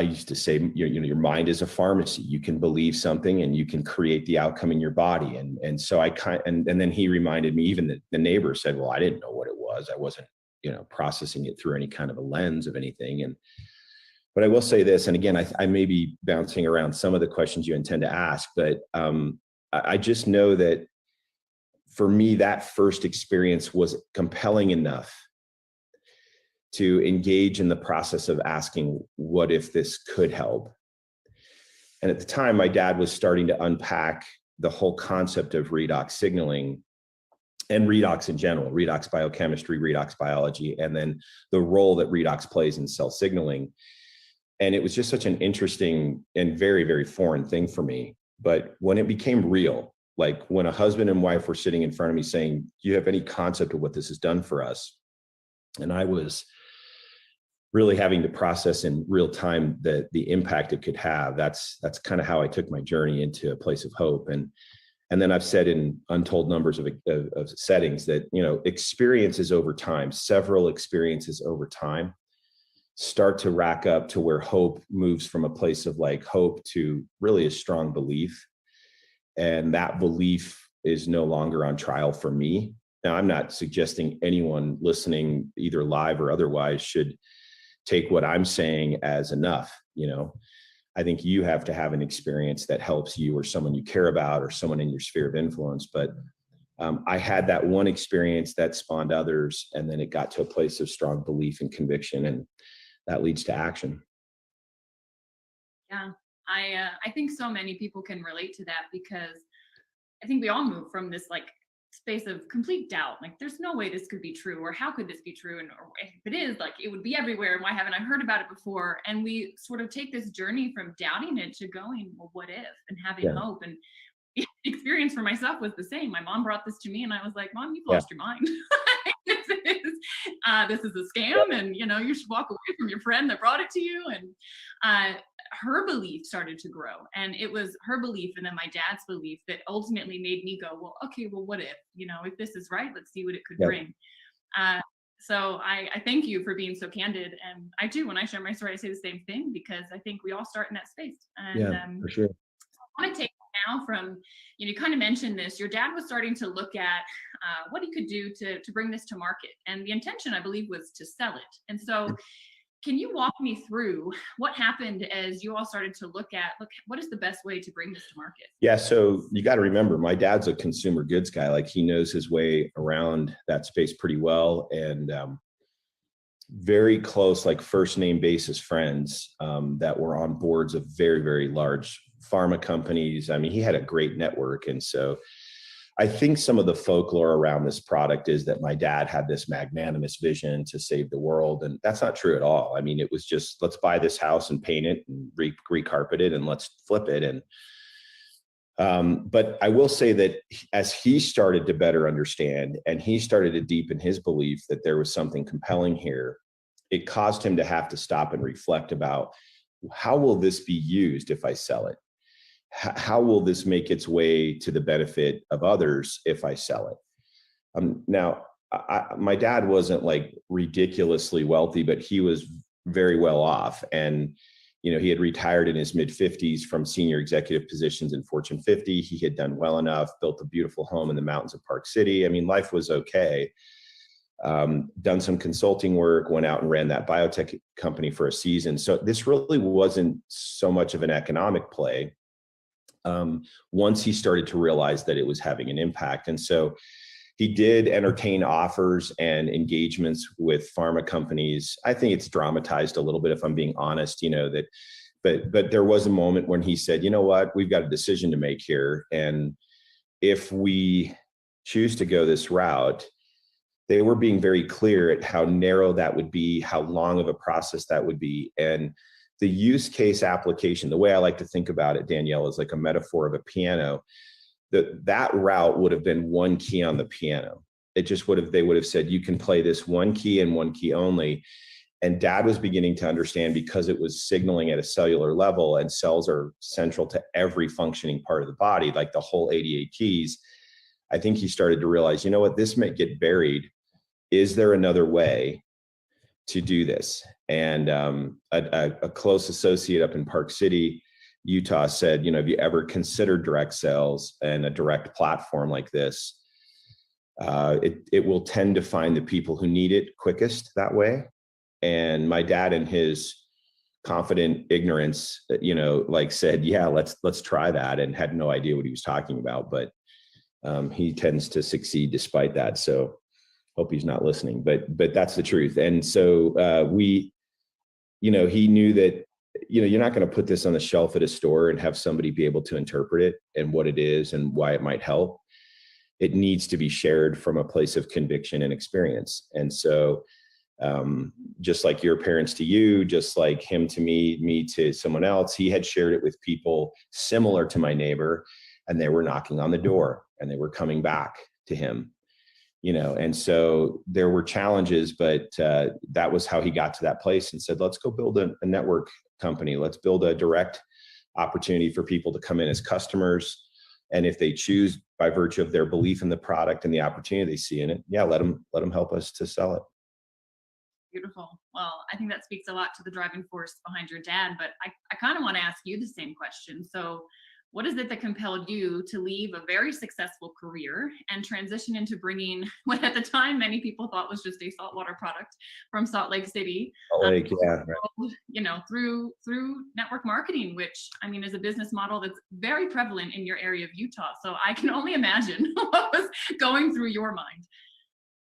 used to say, your mind is a pharmacy. You can believe something and you can create the outcome in your body. And so and then he reminded me, even the neighbor said, well, I didn't know what it was. I wasn't, processing it through any kind of a lens of anything. But I will say this, and again, I may be bouncing around some of the questions you intend to ask, but I just know that for me, that first experience was compelling enough to engage in the process of asking, what if this could help? And at the time, my dad was starting to unpack the whole concept of redox signaling and redox in general, redox biochemistry, redox biology, and then the role that redox plays in cell signaling. And it was just such an interesting and very, very foreign thing for me. But when it became real, like when a husband and wife were sitting in front of me saying, do you have any concept of what this has done for us? And I was really having to process in real time the impact it could have. That's kind of how I took my journey into a place of hope. And And then I've said in untold numbers of settings that, you know, experiences over time, several experiences over time, start to rack up to where hope moves from a place of like hope to really a strong belief. And that belief is no longer on trial for me. Now, I'm not suggesting anyone listening, either live or otherwise, should take what I'm saying as enough. You know, I think you have to have an experience that helps you or someone you care about or someone in your sphere of influence. But I had that one experience that spawned others, and then it got to a place of strong belief and conviction, and that leads to action. Yeah, I think so many people can relate to that, because I think we all move from this like space of complete doubt, like there's no way this could be true, or how could this be true, and or if it is, like it would be everywhere, and why haven't I heard about it before? And we sort of take this journey from doubting it to going, well, what if, and having hope. And the experience for myself was the same. My mom brought this to me, and I was like, Mom, you've lost your mind. This is a scam, and you know, you should walk away from your friend that brought it to you. And her belief started to grow, and it was her belief and then my dad's belief that ultimately made me go, well, okay, well, what if, you know, if this is right, let's see what it could bring. So I thank you for being so candid. And I do, when I share my story, I say the same thing, because I think we all start in that space. And for sure. I want to take now from, you know, you kind of mentioned this, your dad was starting to look at what he could do to bring this to market. And the intention, I believe, was to sell it. And so can you walk me through what happened as you all started to look, what is the best way to bring this to market? Yeah. So you got to remember, my dad's a consumer goods guy. Like, he knows his way around that space pretty well. And very close, like first name basis friends that were on boards of very, very large pharma companies. I mean, he had a great network. And so I think some of the folklore around this product is that my dad had this magnanimous vision to save the world. And that's not true at all. I mean, it was just, let's buy this house and paint it and recarpet it and let's flip it. And but I will say that as he started to better understand and he started to deepen his belief that there was something compelling here, it caused him to have to stop and reflect about, how will this be used if I sell it? How will this make its way to the benefit of others if I sell it? Now, my dad wasn't like ridiculously wealthy, but he was very well off. And, you know, he had retired in his mid-50s from senior executive positions in Fortune 50. He had done well enough, built a beautiful home in the mountains of Park City. I mean, life was okay. Done some consulting work, went out and ran that biotech company for a season. So this really wasn't so much of an economic play. Once he started to realize that it was having an impact. And so he did entertain offers and engagements with pharma companies. I think it's dramatized a little bit, if I'm being honest, you know, that, but there was a moment when he said, you know what, we've got a decision to make here. And if we choose to go this route, they were being very clear at how narrow that would be, how long of a process that would be. And the use case application, the way I like to think about it, Danielle, is like a metaphor of a piano. That route would have been one key on the piano. It just they would have said, you can play this one key and one key only. And Dad was beginning to understand, because it was signaling at a cellular level, and cells are central to every functioning part of the body, like the whole 88 keys. I think he started to realize, you know what, this may get buried. Is there another way to do this? And a close associate up in Park City, Utah, said, you know, have you ever considered direct sales and a direct platform like this? It will tend to find the people who need it quickest that way. And my dad, in his confident ignorance, you know, like said, yeah, let's try that, and had no idea what he was talking about. But he tends to succeed despite that. So hope he's not listening, but that's the truth. And so you know, he knew that, you know, you're not going to put this on the shelf at a store and have somebody be able to interpret it and what it is and why it might help. It needs to be shared from a place of conviction and experience. And so just like your parents to you, just like him to me to someone else, he had shared it with people similar to my neighbor, and they were knocking on the door and they were coming back to him. You know, and so there were challenges, but that was how he got to that place and said, let's go build a network company. Let's build a direct opportunity for people to come in as customers. And if they choose by virtue of their belief in the product and the opportunity they see in it, yeah, let them help us to sell it. Beautiful. Well, I think that speaks a lot to the driving force behind your dad, but I kind of want to ask you the same question. So what is it that compelled you to leave a very successful career and transition into bringing what at the time many people thought was just a saltwater product from Salt Lake City, Yeah, right. through network marketing, which I mean is a business model that's very prevalent in your area of Utah. So I can only imagine what was going through your mind.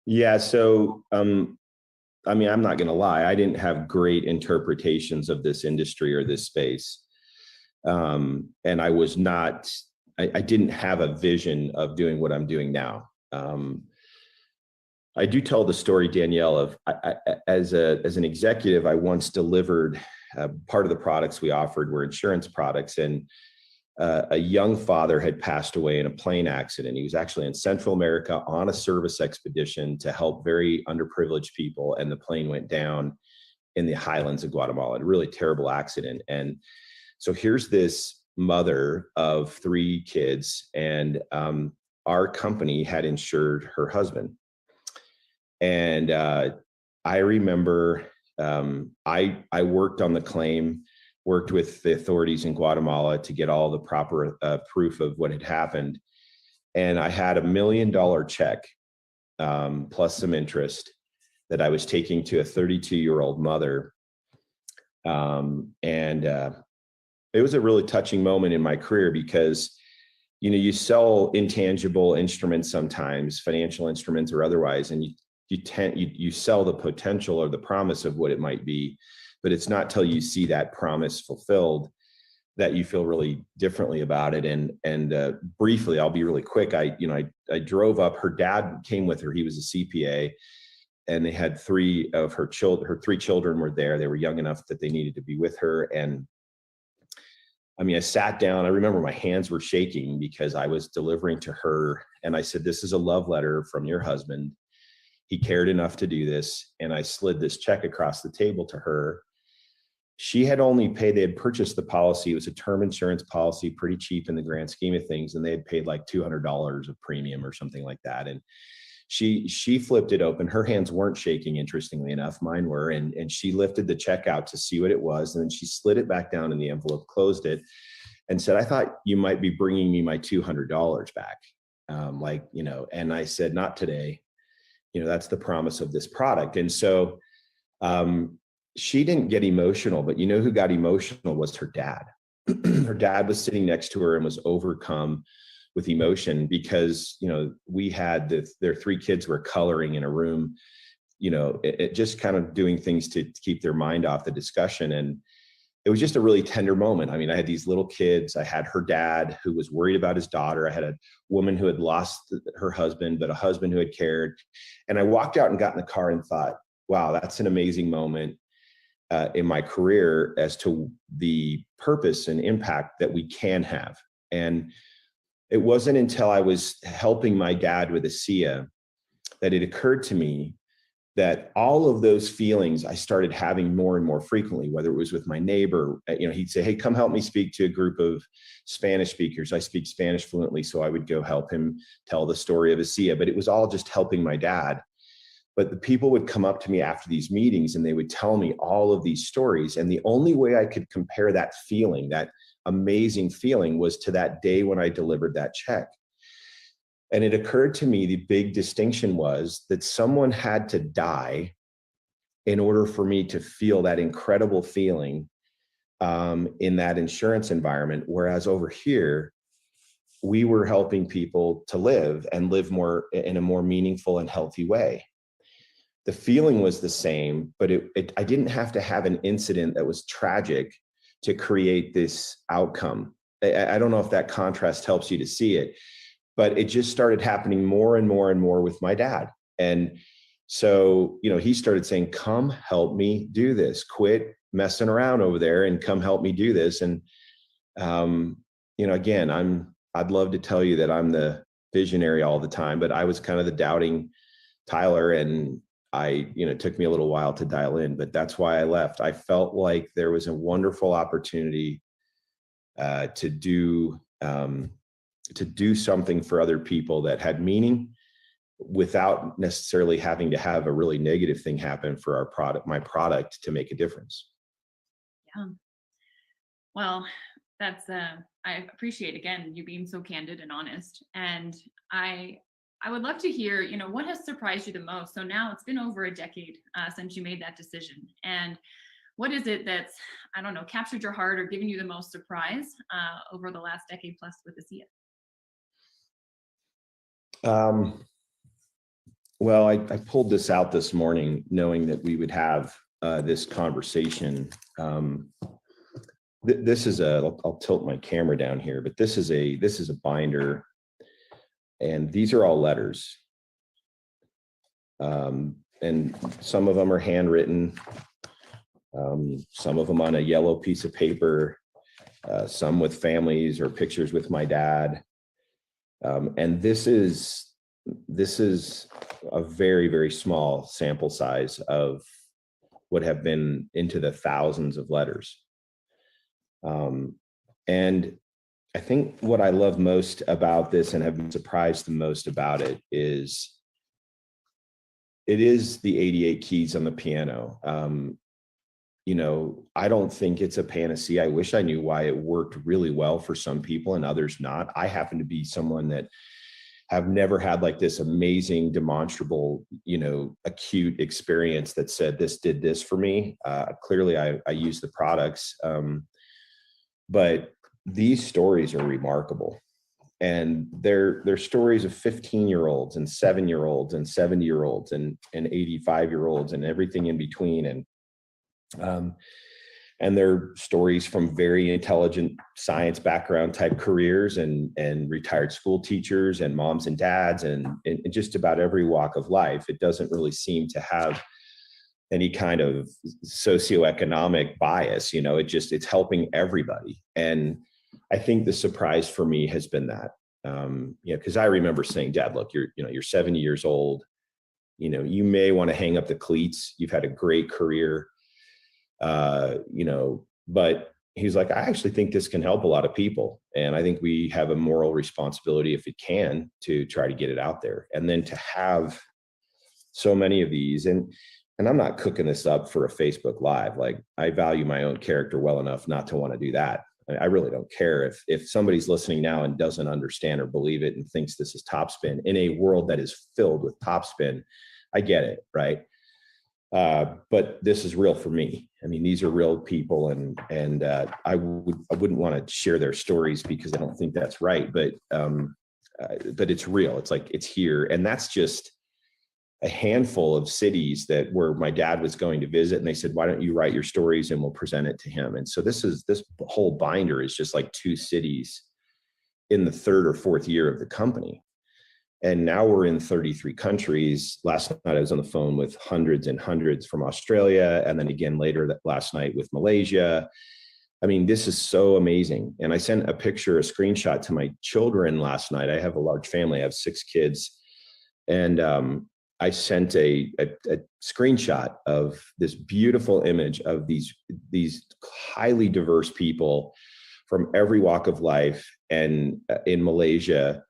Yeah. So, I mean, I'm not going to lie. I didn't have great interpretations of this industry or this space. And I was not, I didn't have a vision of doing what I'm doing now. I do tell the story, Danielle, of as an executive, I once delivered part of the products we offered were insurance products, and a young father had passed away in a plane accident. He was actually in Central America on a service expedition to help very underprivileged people, and the plane went down in the highlands of Guatemala. A really terrible accident. And so here's this mother of 3 kids, and our company had insured her husband. And I remember I worked on the claim, worked with the authorities in Guatemala to get all the proper proof of what had happened. And I had $1 million check plus some interest that I was taking to a 32-year-old mother. It was a really touching moment in my career because, you know, you sell intangible instruments sometimes, financial instruments or otherwise, and you sell the potential or the promise of what it might be, but it's not till you see that promise fulfilled that you feel really differently about it. And briefly, I'll be really quick. I drove up. Her dad came with her. He was a CPA, and they had 3 of her children. Her 3 children were there. They were young enough that they needed to be with her. And I mean, I sat down. I remember my hands were shaking because I was delivering to her, and I said, "This is a love letter from your husband. He cared enough to do this." And I slid this check across the table to her. She had only paid, they had purchased the policy. It was a term insurance policy, pretty cheap in the grand scheme of things. And they had paid like $200 of premium or something like that. And she flipped it open. Her hands weren't shaking, interestingly enough, mine were. And she lifted the check out to see what it was. And then she slid it back down in the envelope, closed it, and said, "I thought you might be bringing me my $200 back." And I said, "Not today. You know, that's the promise of this product." And so she didn't get emotional, but you know who got emotional was her dad. Her dad was sitting next to her and was overcome with emotion because, you know, we had their 3 kids were coloring in a room, you know, it just kind of doing things to keep their mind off the discussion. And it was just a really tender moment. I mean, I had these little kids. I had her dad who was worried about his daughter. I had a woman who had lost her husband, but a husband who had cared. And I walked out and got in the car and thought, wow, that's an amazing moment in my career as to the purpose and impact that we can have. And it wasn't until I was helping my dad with ASEA that it occurred to me that all of those feelings I started having more and more frequently, whether it was with my neighbor. You know, he'd say, "Hey, come help me speak to a group of Spanish speakers." I speak Spanish fluently, so I would go help him tell the story of ASEA, but it was all just helping my dad. But the people would come up to me after these meetings and they would tell me all of these stories. And the only way I could compare that feeling, that amazing feeling, was to that day when I delivered that check. And it occurred to me the big distinction was that someone had to die in order for me to feel that incredible feeling in that insurance environment. Whereas over here, we were helping people to live and live more in a more meaningful and healthy way. The feeling was the same, but I didn't have to have an incident that was tragic to create this outcome. I don't know if that contrast helps you to see it, but it just started happening more and more and more with my dad. And so, you know, he started saying, "Come help me do this, quit messing around over there and come help me do this." And, you know, again, I'd love to tell you that I'm the visionary all the time, but I was kind of the doubting Tyler, and it took me a little while to dial in, but that's why I left. I felt like there was a wonderful opportunity to to do something for other people that had meaning without necessarily having to have a really negative thing happen for our product, my product, to make a difference. Yeah. Well, that's I appreciate, again, you being so candid and honest. And I would love to hear, you know, what has surprised you the most? So now it's been over a decade since you made that decision. And what is it that's, I don't know, captured your heart or given you the most surprise over the last decade plus with ASEA? Well, I pulled this out this morning knowing that we would have this conversation. This is I'll tilt my camera down here, but this is a binder, and these are all letters. And some of them are handwritten, some of them on a yellow piece of paper, some with families or pictures with my dad. And this is a very, very small sample size of what have been into the thousands of letters. And I think what I love most about this and have been surprised the most about it is the 88 keys on the piano. You know, I don't think it's a panacea. I wish I knew why it worked really well for some people and others not. I happen to be someone that have never had like this amazing demonstrable, you know, acute experience that said this did this for me. Clearly I use the products, but these stories are remarkable. And they're stories of 15-year-olds and 7-year-olds and 70-year-olds and 85-year-olds and everything in between. And they're stories from very intelligent science background type careers and retired school teachers and moms and dads and just about every walk of life. It doesn't really seem to have any kind of socioeconomic bias, you know, it's helping everybody. And I think the surprise for me has been that, you know, because I remember saying, Dad, look, you're 70 years old, you know, you may want to hang up the cleats. You've had a great career. You know, but he's like, I actually think this can help a lot of people. And I think we have a moral responsibility, if it can, to try to get it out there. And then to have so many of these, and I'm not cooking this up for a Facebook Live. Like, I value my own character well enough not to want to do that. I really don't care if somebody's listening now and doesn't understand or believe it and thinks this is topspin in a world that is filled with topspin. I get it, right? But this is real for me. I mean, these are real people, and I wouldn't want to share their stories because I don't think that's right. But it's real. It's like, it's here, and that's just a handful of cities where my dad was going to visit, and they said, "Why don't you write your stories and we'll present it to him?" And so this whole binder is just like 2 cities in the 3rd or 4th year of the company. And now we're in 33 countries. Last night I was on the phone with hundreds and hundreds from Australia. And then again later last night with Malaysia. I mean, this is so amazing. And I sent a screenshot to my children last night. I have a large family. I have 6 kids. And I sent a screenshot of this beautiful image of these highly diverse people from every walk of life and in Malaysia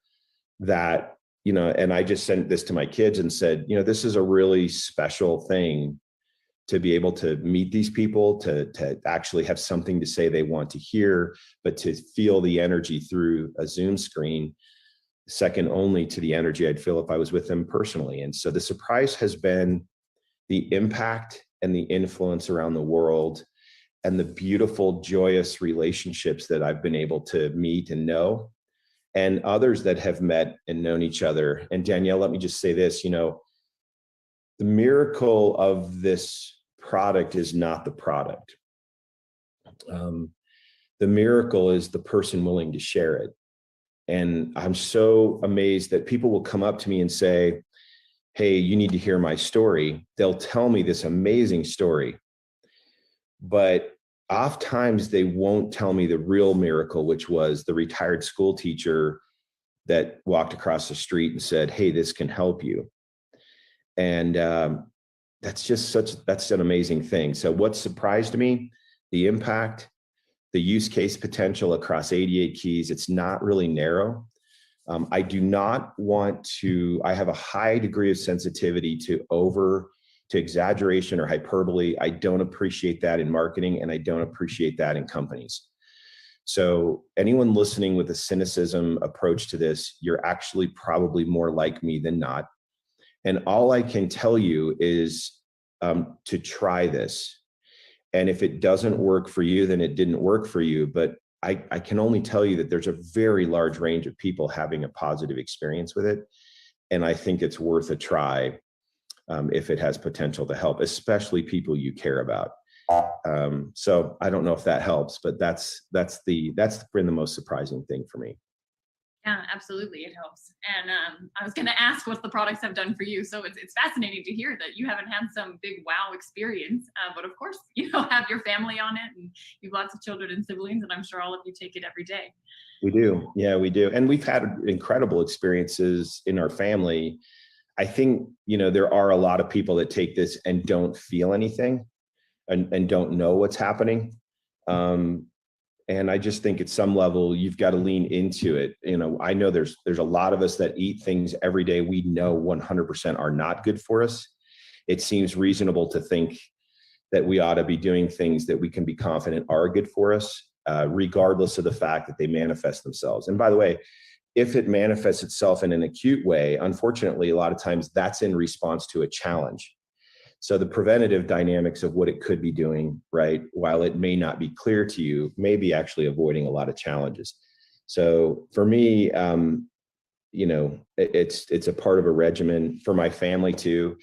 that, you know, and I just sent this to my kids and said, you know, this is a really special thing to be able to meet these people, to actually have something to say they want to hear, but to feel the energy through a Zoom screen, second only to the energy I'd feel if I was with them personally. And so the surprise has been the impact and the influence around the world and the beautiful, joyous relationships that I've been able to meet and know, and others that have met and known each other. And Danielle, let me just say this, you know, the miracle of this product is not the product. The miracle is the person willing to share it. And I'm so amazed that people will come up to me and say, hey, you need to hear my story. They'll tell me this amazing story, but oftentimes they won't tell me the real miracle, which was the retired school teacher that walked across the street and said, hey, this can help you. And that's an amazing thing. So what surprised me, the impact, the use case potential across 88 keys. It's not really narrow. I do not want to, I have a high degree of sensitivity to exaggeration or hyperbole. I don't appreciate that in marketing, and I don't appreciate that in companies. So anyone listening with a cynicism approach to this, you're actually probably more like me than not. And all I can tell you is to try this. And if it doesn't work for you, then it didn't work for you. But I can only tell you that there's a very large range of people having a positive experience with it. And I think it's worth a try if it has potential to help, especially people you care about. So I don't know if that helps, but that's been the most surprising thing for me. Yeah, absolutely, it helps. And I was going to ask what the products have done for you. So it's fascinating to hear that you haven't had some big wow experience, but of course, you know, have your family on it, and you've lots of children and siblings, and I'm sure all of you take it every day. We do, yeah, we do, and we've had incredible experiences in our family. I think, you know, there are a lot of people that take this and don't feel anything, and don't know what's happening. And I just think at some level, you've got to lean into it. You know, I know there's a lot of us that eat things every day we know 100% are not good for us. It seems reasonable to think that we ought to be doing things that we can be confident are good for us, regardless of the fact that they manifest themselves. And by the way, if it manifests itself in an acute way, unfortunately, a lot of times that's in response to a challenge. So the preventative dynamics of what it could be doing, right, while it may not be clear to you, may be actually avoiding a lot of challenges. So for me, you know, it's a part of a regimen for my family too,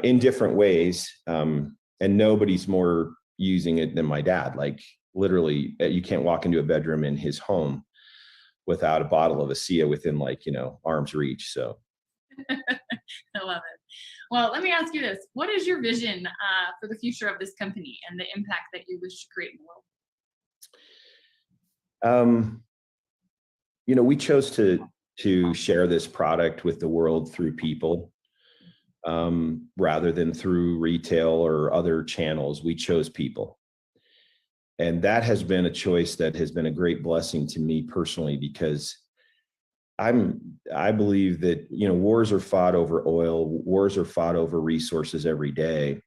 in different ways. And nobody's more using it than my dad. Like literally, you can't walk into a bedroom in his home without a bottle of ASEA within, like, you know, arm's reach. So I love it. Well, let me ask you this. What is your vision for the future of this company and the impact that you wish to create in the world? You know, we chose to share this product with the world through people, rather than through retail or other channels. We chose people. And that has been a choice that has been a great blessing to me personally, because I believe that, you know, wars are fought over oil, wars are fought over resources every day,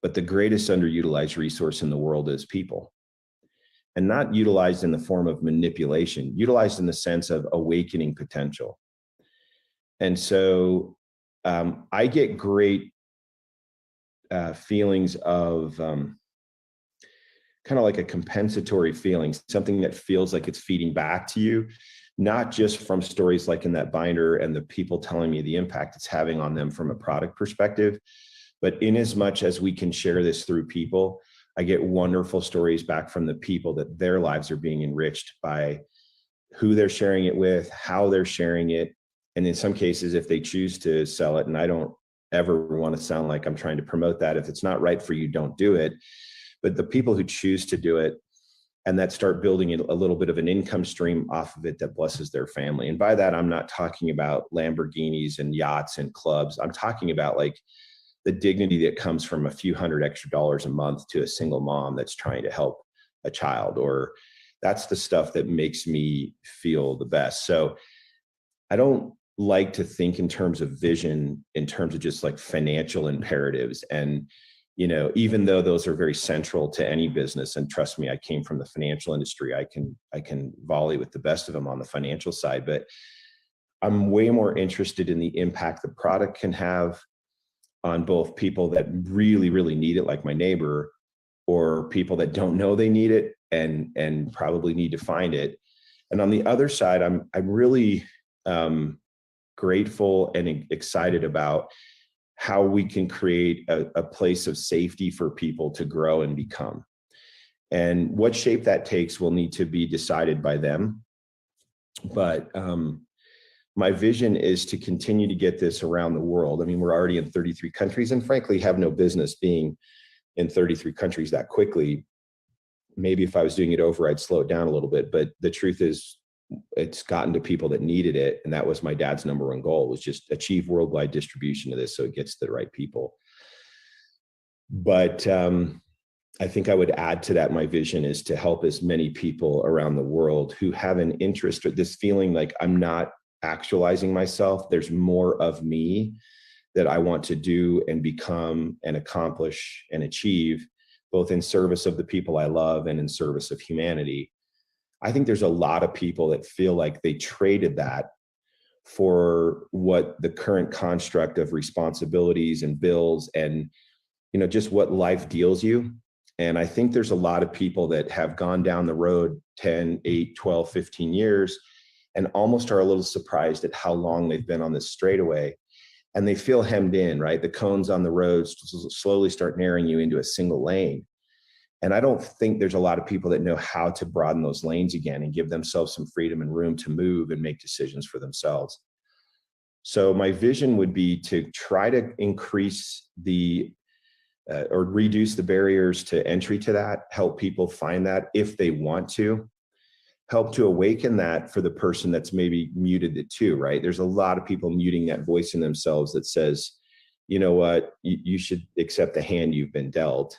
but the greatest underutilized resource in the world is people. And not utilized in the form of manipulation, utilized in the sense of awakening potential. And so I get great feelings of kind of like a compensatory feeling, something that feels like it's feeding back to you, not just from stories like in that binder and the people telling me the impact it's having on them from a product perspective, but in as much as we can share this through people, I get wonderful stories back from the people that their lives are being enriched by who they're sharing it with, how they're sharing it. And in some cases, if they choose to sell it, and I don't ever want to sound like I'm trying to promote that. If it's not right for you, don't do it. But the people who choose to do it and that start building a little bit of an income stream off of it that blesses their family. And by that, I'm not talking about Lamborghinis and yachts and clubs. I'm talking about like the dignity that comes from a few $100 extra a month to a single mom that's trying to help a child, or that's the stuff that makes me feel the best. So I don't like to think in terms of vision, in terms of just like financial imperatives. And, you know, even though those are very central to any business, and trust me, I came from the financial industry, I can volley with the best of them on the financial side, but I'm way more interested in the impact the product can have on both people that really, really need it, like my neighbor, or people that don't know they need it and probably need to find it. And on the other side, I'm really grateful and excited about how we can create a place of safety for people to grow and become. And what shape that takes will need to be decided by them. But my vision is to continue to get this around the world. I mean, we're already in 33 countries and frankly have no business being in 33 countries that quickly. Maybe if I was doing it over, I'd slow it down a little bit. But the truth is, it's gotten to people that needed it. And that was my dad's number one goal, was just achieve worldwide distribution of this so it gets to the right people. But I think I would add to that, my vision is to help as many people around the world who have an interest or this feeling like I'm not actualizing myself. There's more of me that I want to do and become and accomplish and achieve, both in service of the people I love and in service of humanity. I think there's a lot of people that feel like they traded that for what the current construct of responsibilities and bills and, just what life deals you. And I think there's a lot of people that have gone down the road 10, 8, 12, 15 years and almost are a little surprised at how long they've been on this straightaway. And they feel hemmed in, right? The cones on the roads slowly start narrowing you into a single lane. And I don't think there's a lot of people that know how to broaden those lanes again and give themselves some freedom and room to move and make decisions for themselves. So my vision would be to try to increase or reduce the barriers to entry to that, help people find that if they want to, help to awaken that for the person that's maybe muted it too, right? There's a lot of people muting that voice in themselves that says, you know what, you should accept the hand you've been dealt.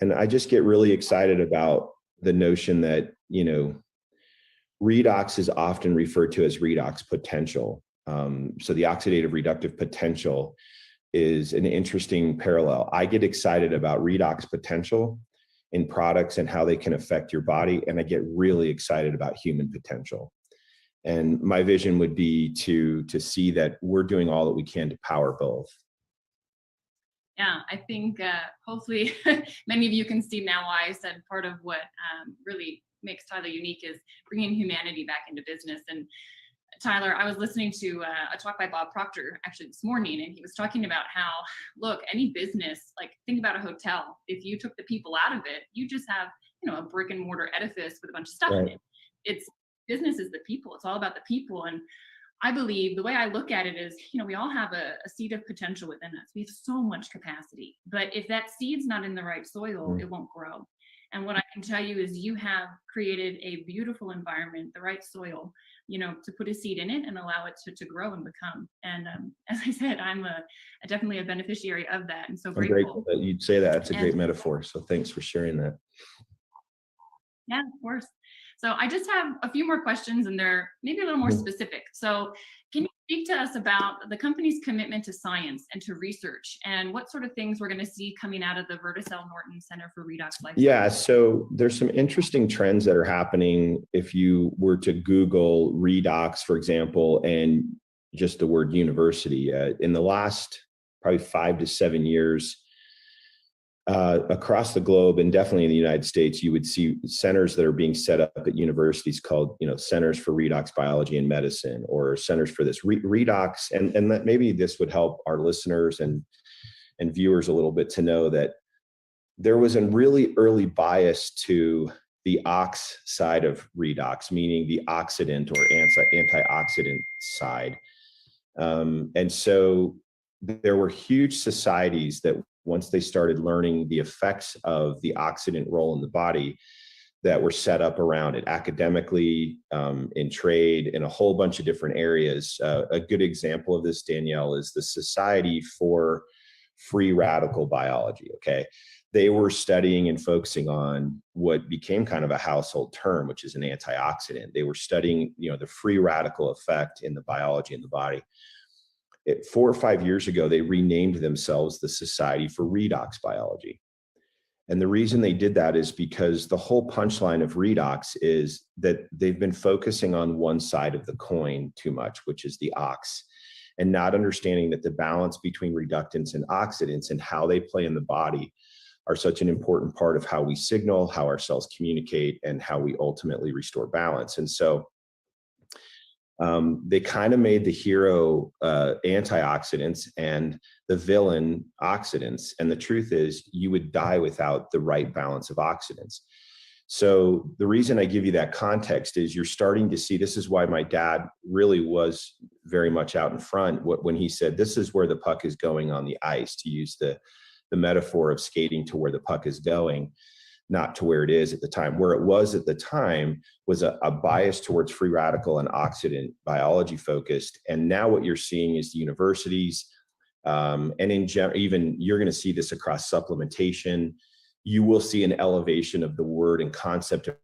And I just get really excited about the notion that, redox is often referred to as redox potential. So the oxidative reductive potential is an interesting parallel. I get excited about redox potential in products and how they can affect your body. And I get really excited about human potential. And my vision would be to see that we're doing all that we can to power both. Yeah, I think hopefully many of you can see now why I said part of what really makes Tyler unique is bringing humanity back into business. And Tyler, I was listening to a talk by Bob Proctor actually this morning, and he was talking about how, look, any business, like think about a hotel. If you took the people out of it, you just have, a brick and mortar edifice with a bunch of stuff in it. It's business is the people. It's all about the people. And I believe the way I look at it is, we all have a seed of potential within us. We have so much capacity, but if that seed's not in the right soil, it won't grow. And what I can tell you is you have created a beautiful environment, the right soil, to put a seed in it and allow it to grow and become. And as I said, I'm definitely a beneficiary of that. And so grateful. I'm grateful that you'd say that. It's a great metaphor. So thanks for sharing that. Yeah, of course. So I just have a few more questions, and they're maybe a little more specific. So can you speak to us about the company's commitment to science and to research, and what sort of things we're going to see coming out of the Verdis Norton Center for Redox Life? Yeah, so there's some interesting trends that are happening. If you were to Google redox, for example, and just the word university, in the last probably 5 to 7 years, across the globe, and definitely in the United States, you would see centers that are being set up at universities called, Centers for Redox Biology and Medicine, or centers for this redox. And that maybe this would help our listeners and viewers a little bit to know that there was a really early bias to the ox side of redox, meaning the oxidant or antioxidant side. And so there were huge societies that once they started learning the effects of the oxidant role in the body, that were set up around it academically, in trade, in a whole bunch of different areas. A good example of this, Danielle, is the Society for Free Radical Biology. Okay. They were studying and focusing on what became kind of a household term, which is an antioxidant. They were studying, the free radical effect in the biology in the body. 4 or 5 years ago, they renamed themselves the Society for Redox Biology. And the reason they did that is because the whole punchline of redox is that they've been focusing on one side of the coin too much, which is the ox, and not understanding that the balance between reductants and oxidants and how they play in the body are such an important part of how we signal, how our cells communicate, and how we ultimately restore balance. And so they kind of made the hero antioxidants and the villain oxidants. And the truth is, you would die without the right balance of oxidants. So the reason I give you that context is you're starting to see, this is why my dad really was very much out in front when he said, this is where the puck is going on the ice, to use the metaphor of skating to where the puck is going, not to where it is at the time. Where it was at the time was a bias towards free radical and oxidant biology focused. And now what you're seeing is the universities, and in general, even you're going to see this across supplementation, you will see an elevation of the word and concept of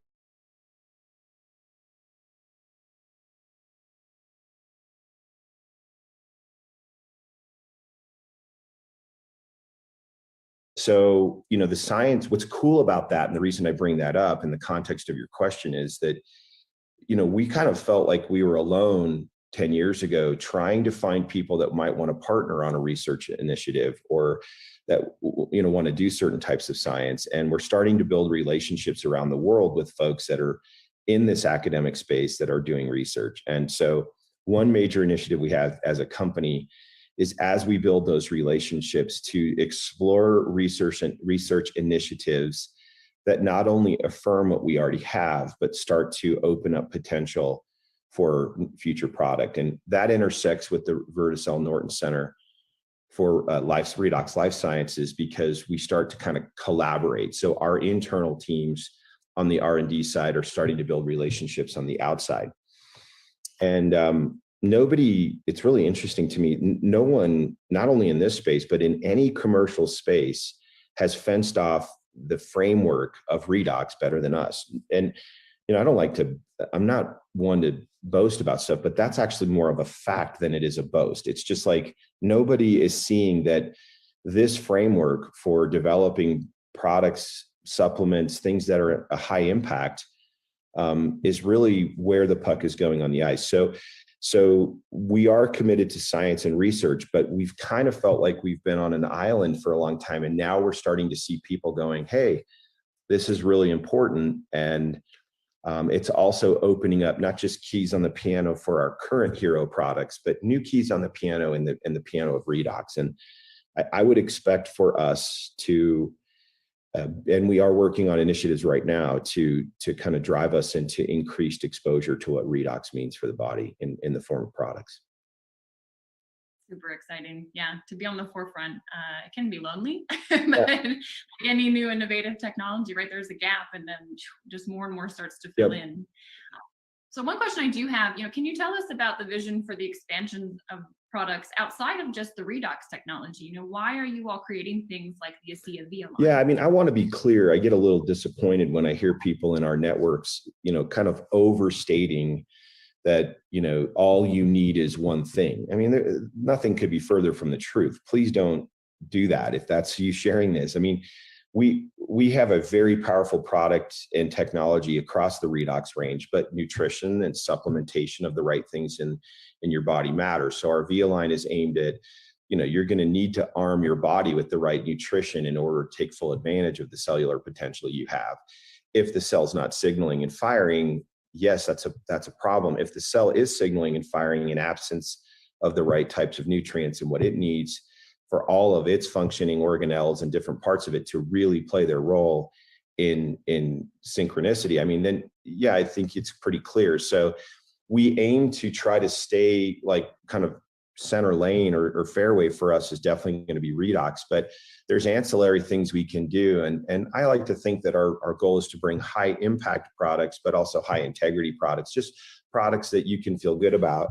so, the science, what's cool about that, and the reason I bring that up in the context of your question is that, we kind of felt like we were alone 10 years ago trying to find people that might want to partner on a research initiative or that, want to do certain types of science. And we're starting to build relationships around the world with folks that are in this academic space that are doing research. And so one major initiative we have as a company is, as we build those relationships, to explore research initiatives that not only affirm what we already have, but start to open up potential for future product. And that intersects with the Verdis Norton Center for Redox Life Sciences, because we start to kind of collaborate. So our internal teams on the R&D side are starting to build relationships on the outside. And it's really interesting to me, no one, not only in this space, but in any commercial space, has fenced off the framework of redox better than us. And, I'm not one to boast about stuff, but that's actually more of a fact than it is a boast. It's just like, nobody is seeing that this framework for developing products, supplements, things that are a high impact, is really where the puck is going on the ice. So we are committed to science and research, but we've kind of felt like we've been on an island for a long time. And now we're starting to see people going, hey, this is really important. And it's also opening up not just keys on the piano for our current hero products, but new keys on the piano in the piano of redox. And I would expect for us to, and we are working on initiatives right now to kind of drive us into increased exposure to what redox means for the body in the form of products. Super exciting. Yeah, to be on the forefront. It can be lonely, but any new innovative technology, right, there's a gap, and then just more and more starts to fill in. So one question I do have, can you tell us about the vision for the expansion of products outside of just the redox technology? Why are you all creating things like the ASEA Via line? Yeah, I want to be clear. I get a little disappointed when I hear people in our networks, kind of overstating that, all you need is one thing. Nothing could be further from the truth. Please don't do that if that's you sharing this. We have a very powerful product and technology across the redox range, but nutrition and supplementation of the right things in your body matters. So our Via line is aimed at, you're going to need to arm your body with the right nutrition in order to take full advantage of the cellular potential you have. If the cell's not signaling and firing, yes, that's a problem. If the cell is signaling and firing in absence of the right types of nutrients and what it needs for all of its functioning organelles and different parts of it to really play their role in synchronicity, then yeah, I think it's pretty clear. So we aim to try to stay like kind of center lane or fairway for us is definitely going to be redox, but there's ancillary things we can do. And I like to think that our goal is to bring high impact products, but also high integrity products, just products that you can feel good about.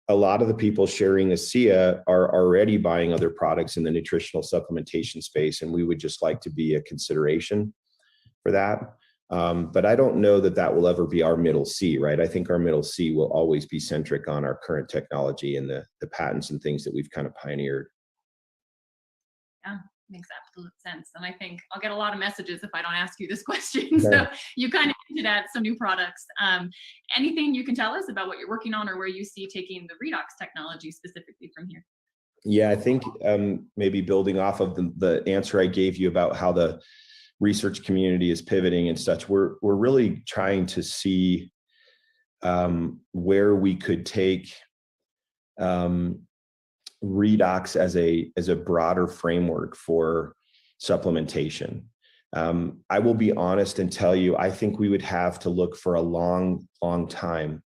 A lot of the people sharing ASEA are already buying other products in the nutritional supplementation space, and we would just like to be a consideration for that. But I don't know that will ever be our middle C, right? I think our middle C will always be centric on our current technology and the patents and things that we've kind of pioneered. Yeah, makes absolute sense. And I think I'll get a lot of messages if I don't ask you this question. So you kind of hinted at some new products. Anything you can tell us about what you're working on or where you see taking the redox technology specifically from here? Yeah, I think maybe building off of the answer I gave you about how the research community is pivoting and such, we're really trying to see where we could take redox as a broader framework for supplementation. I will be honest and tell you, I think we would have to look for a long time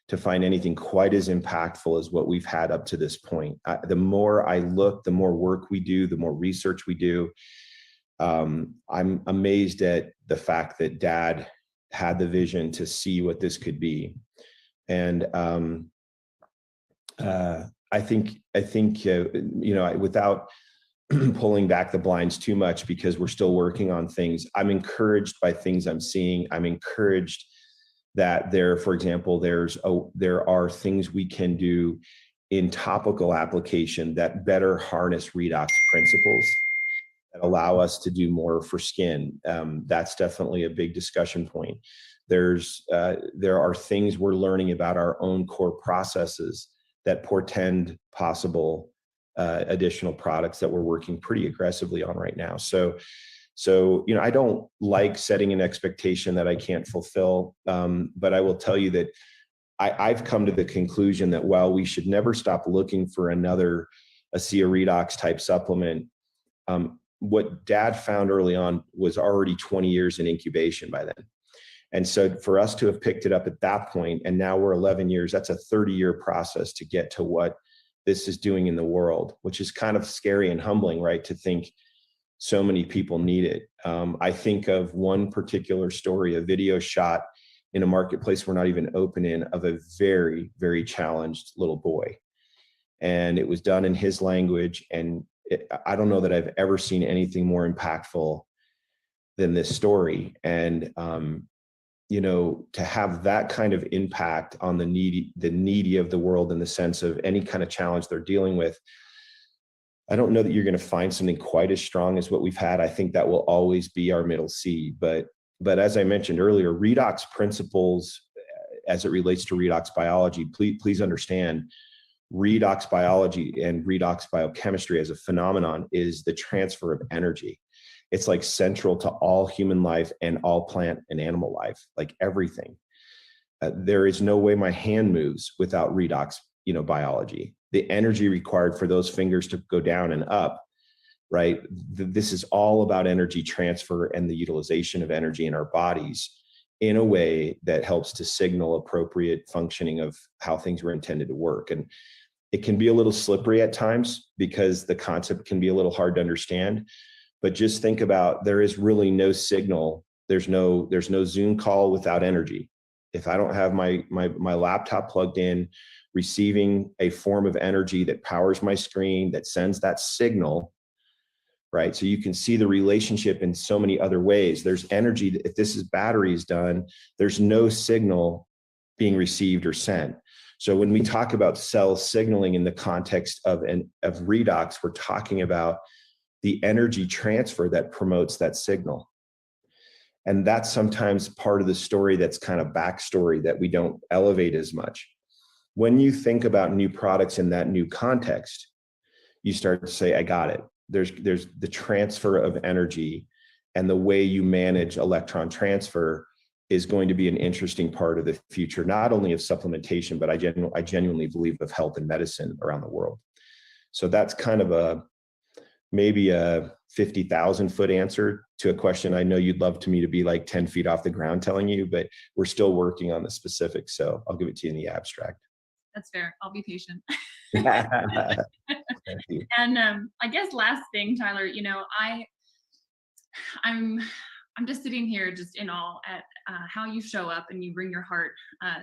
to find anything quite as impactful as what we've had up to this point. The more I look, the more work we do, the more research we do. I'm amazed at the fact that Dad had the vision to see what this could be. And I think without pulling back the blinds too much because we're still working on things. I'm encouraged by things I'm seeing. I'm encouraged that for example, there are things we can do in topical application that better harness redox principles that allow us to do more for skin. That's definitely a big discussion point. There are things we're learning about our own core processes that portend possible additional products that we're working pretty aggressively on right now. So I don't like setting an expectation that I can't fulfill, but I will tell you that I've come to the conclusion that while we should never stop looking for another ASEA redox type supplement, what Dad found early on was already 20 years in incubation by then. And so for us to have picked it up at that point, and now we're 11 years, that's a 30-year process to get to what this is doing in the world, which is kind of scary and humbling, right? To think so many people need it. I think of one particular story, a video shot in a marketplace we're not even open in, of a very, very challenged little boy. And it was done in his language. And I don't know that I've ever seen anything more impactful than this story. And, to have that kind of impact on the needy of the world in the sense of any kind of challenge they're dealing with, I don't know that you're going to find something quite as strong as what we've had. I think that will always be our middle C. But as I mentioned earlier, redox principles, as it relates to redox biology, please understand, redox biology and redox biochemistry as a phenomenon is the transfer of energy. It's like central to all human life and all plant and animal life, like everything. There is no way my hand moves without redox, biology. The energy required for those fingers to go down and up, right? This is all about energy transfer and the utilization of energy in our bodies in a way that helps to signal appropriate functioning of how things were intended to work. And it can be a little slippery at times because the concept can be a little hard to understand. But just think about, there is really no signal. There's no Zoom call without energy. If I don't have my laptop plugged in, receiving a form of energy that powers my screen, that sends that signal, right? So you can see the relationship in so many other ways. There's energy. If this is batteries done, there's no signal being received or sent. So when we talk about cell signaling in the context of redox, we're talking about the energy transfer that promotes that signal. And that's sometimes part of the story that's kind of backstory that we don't elevate as much. When you think about new products in that new context, you start to say, I got it. There's the transfer of energy, and the way you manage electron transfer is going to be an interesting part of the future, not only of supplementation, but I genuinely believe of health and medicine around the world. So that's kind of maybe a 50,000 foot answer to a question I know you'd love me to be like 10 feet off the ground telling you, but we're still working on the specifics. So I'll give it to you in the abstract. That's fair. I'll be patient. Thank you. And I guess last thing, Tyler, I'm just sitting here just in awe at how you show up and you bring your heart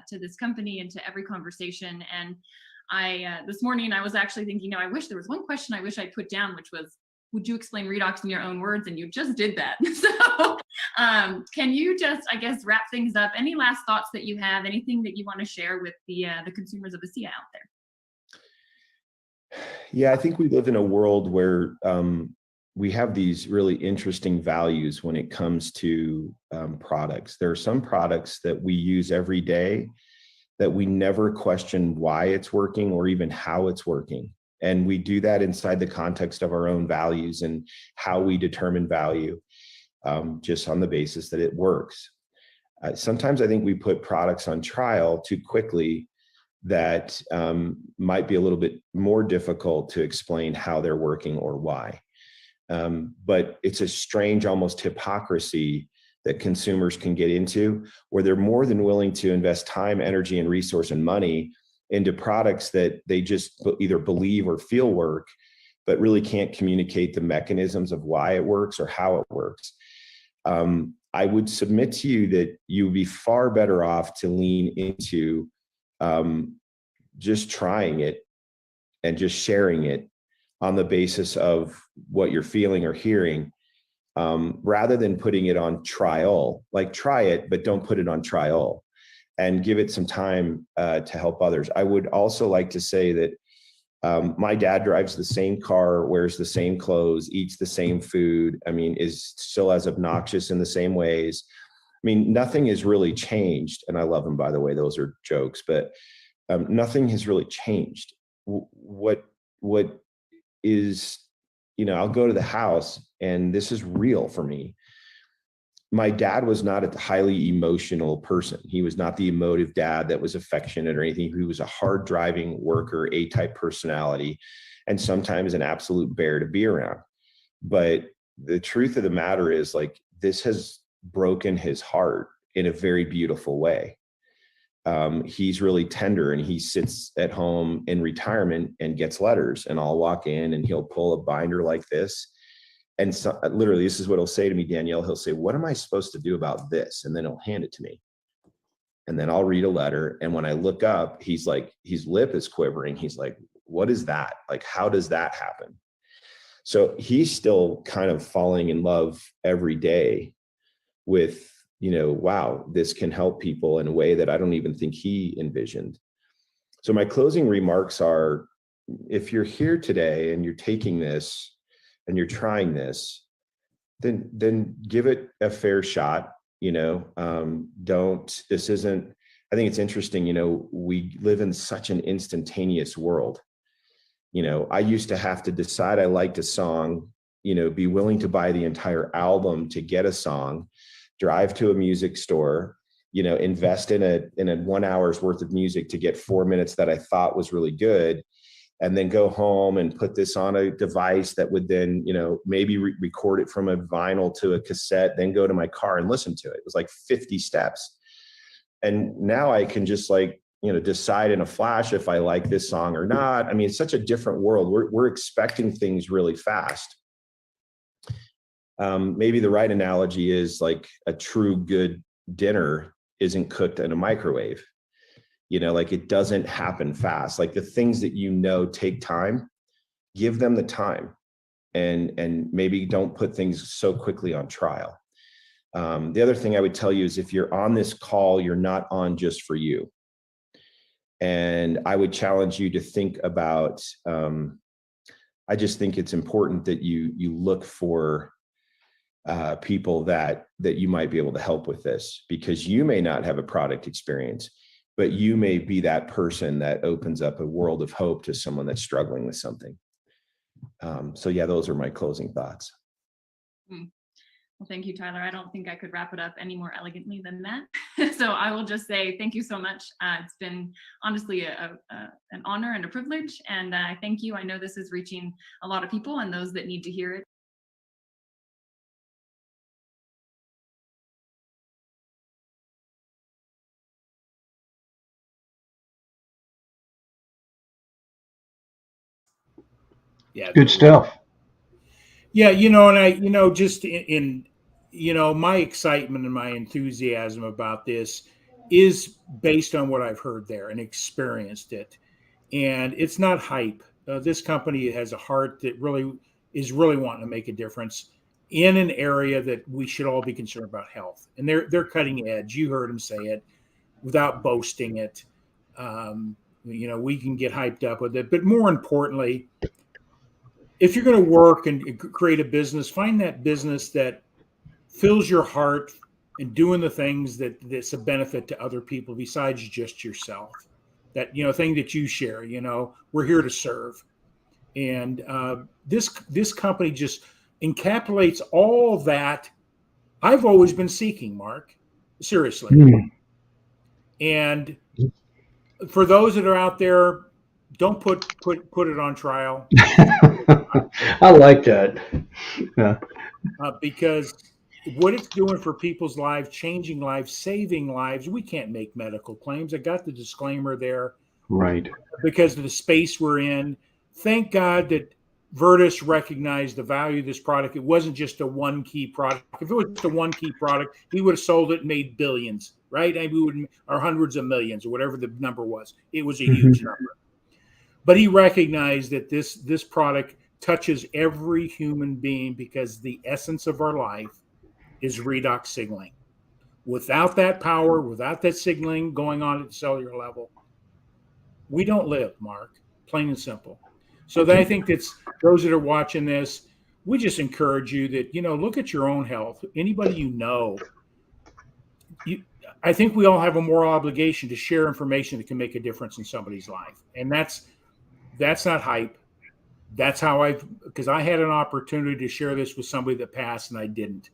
to this company and to every conversation. And this morning I was actually thinking, I wish there was one question I wish I put down, which was, would you explain redox in your own words? And you just did that. So can you just, I guess, wrap things up? Any last thoughts that you have, anything that you want to share with the consumers of ASEA out there? Yeah, I think we live in a world where we have these really interesting values when it comes to products. There are some products that we use every day that we never question why it's working or even how it's working. And we do that inside the context of our own values and how we determine value, just on the basis that it works. Sometimes I think we put products on trial too quickly that might be a little bit more difficult to explain how they're working or why. But it's a strange, almost hypocrisy that consumers can get into, where they're more than willing to invest time, energy, and resource and money into products that they just either believe or feel work, but really can't communicate the mechanisms of why it works or how it works. I would submit to you that you would be far better off to lean into just trying it and just sharing it on the basis of what you're feeling or hearing, rather than putting it on trial. Like, try it, but don't put it on trial, and give it some time to help others. I would also like to say that my dad drives the same car, wears the same clothes, eats the same food. I mean, is still as obnoxious in the same ways. I mean, nothing has really changed. And I love him, by the way, those are jokes, but nothing has really changed. What is, I'll go to the house, and this is real for me. My dad was not a highly emotional person. He was not the emotive dad that was affectionate or anything. He was a hard driving worker, A-type personality, and sometimes an absolute bear to be around. But the truth of the matter is, like, this has broken his heart in a very beautiful way. He's really tender, and he sits at home in retirement and gets letters, and I'll walk in and he'll pull a binder like this. And so, literally, this is what he'll say to me, Danielle. He'll say, "What am I supposed to do about this?" And then he'll hand it to me. And then I'll read a letter. And when I look up, he's like, his lip is quivering. He's like, "What is that? Like, how does that happen?" So he's still kind of falling in love every day with, wow, this can help people in a way that I don't even think he envisioned. So my closing remarks are, if you're here today and you're taking this and you're trying this, then give it a fair shot. This isn't, I think it's interesting, we live in such an instantaneous world. I used to have to decide I liked a song, be willing to buy the entire album to get a song, drive to a music store, invest in a 1 hour's worth of music to get 4 minutes that I thought was really good, and then go home and put this on a device that would then, maybe record it from a vinyl to a cassette, then go to my car and listen to it. It was like 50 steps. And now I can just decide in a flash if I like this song or not. I mean, it's such a different world. We're expecting things really fast. Maybe the right analogy is like a true good dinner isn't cooked in a microwave. Like, it doesn't happen fast. Like, the things that take time, give them the time, and maybe don't put things so quickly on trial. The other thing I would tell you is, if you're on this call, you're not on just for you. And I would challenge you to think about, I just think it's important that you look for people that you might be able to help with this, because you may not have a product experience, but you may be that person that opens up a world of hope to someone that's struggling with something. So yeah, those are my closing thoughts. Well, thank you, Tyler. I don't think I could wrap it up any more elegantly than that. So I will just say thank you so much. It's been honestly an honor and a privilege. And I thank you. I know this is reaching a lot of people and those that need to hear it. Yeah. Good stuff. Yeah. And I, just in my excitement and my enthusiasm about this is based on what I've heard there and experienced it. And it's not hype. This company has a heart that really wanting to make a difference in an area that we should all be concerned about, health. And they're cutting edge. You heard them say it without boasting it. We can get hyped up with it, but more importantly, if you're going to work and create a business, find that business that fills your heart and doing the things that's a benefit to other people besides just yourself. That, thing that you share, we're here to serve. And this company just encapsulates all that I've always been seeking, Mark, seriously. And for those that are out there, don't put it on trial. I like that. Yeah. Because what it's doing for people's lives, changing lives, saving lives, we can't make medical claims. I got the disclaimer there. Right. Because of the space we're in. Thank God that Verdis recognized the value of this product. It wasn't just a one key product. If it was just a one key product, he would have sold it and made billions, right? And we would, or hundreds of millions, or whatever the number was. It was a huge number. But he recognized that this product touches every human being because the essence of our life is redox signaling. Without that power, without that signaling going on at the cellular level, we don't live, Mark, plain and simple. So that I think that's those that are watching this, we just encourage you that, look at your own health. Anybody I think we all have a moral obligation to share information that can make a difference in somebody's life. And that's not hype. That's how because I had an opportunity to share this with somebody that passed and I didn't.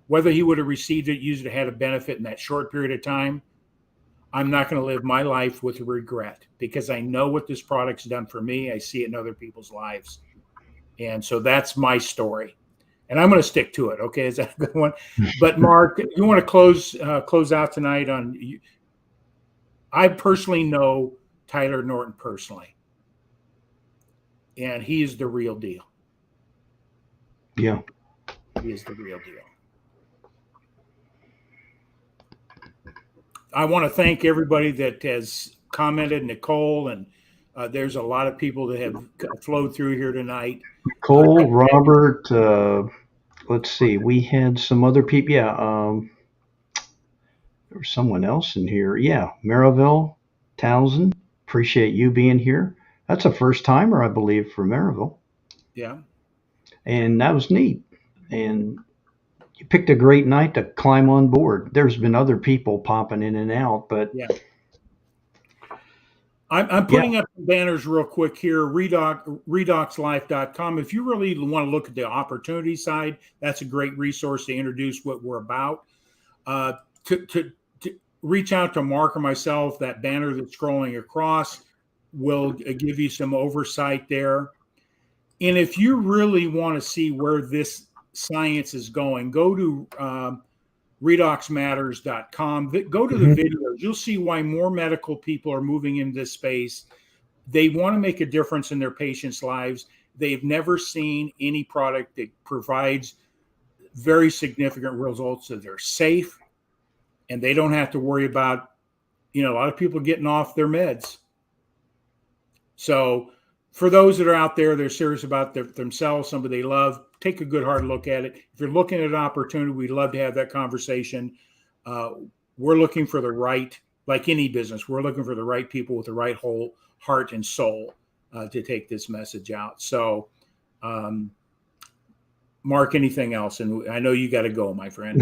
Whether he would have received it, used it, had a benefit in that short period of time, I'm not going to live my life with regret because I know what this product's done for me. I see it in other people's lives. And so that's my story. And I'm going to stick to it. Okay. Is that a good one? But Mark, you want to close out tonight on, I personally know Tyler Norton personally, and he is the real deal. Yeah. He is the real deal. I want to thank everybody that has commented, Nicole, and there's a lot of people that have flowed through here tonight. Cole, Robert, let's see, we had some other people. Yeah, there was someone else in here. Yeah, Maryville, Townsend, appreciate you being here. That's a first timer, I believe, for Maryville. Yeah. And that was neat. And you picked a great night to climb on board. There's been other people popping in and out, but yeah. I'm putting up banners real quick here, redoxlife.com. If you really want to look at the opportunity side, that's a great resource to introduce what we're about. To reach out to Mark or myself, that banner that's scrolling across will give you some oversight there. And if you really want to see where this science is going, go to redoxmatters.com. Go to the videos. You'll see why more medical people are moving into this space. They want to make a difference in their patients' lives. They've never seen any product that provides very significant results, that they're safe and they don't have to worry about, a lot of people getting off their meds. So for those that are out there, they're serious about themselves, somebody they love, take a good hard look at it. If you're looking at an opportunity, we'd love to have that conversation. We're looking for the right, like any business, we're looking for the right people with the right whole heart and soul to take this message out. So, Mark, anything else? And I know you got to go, my friend.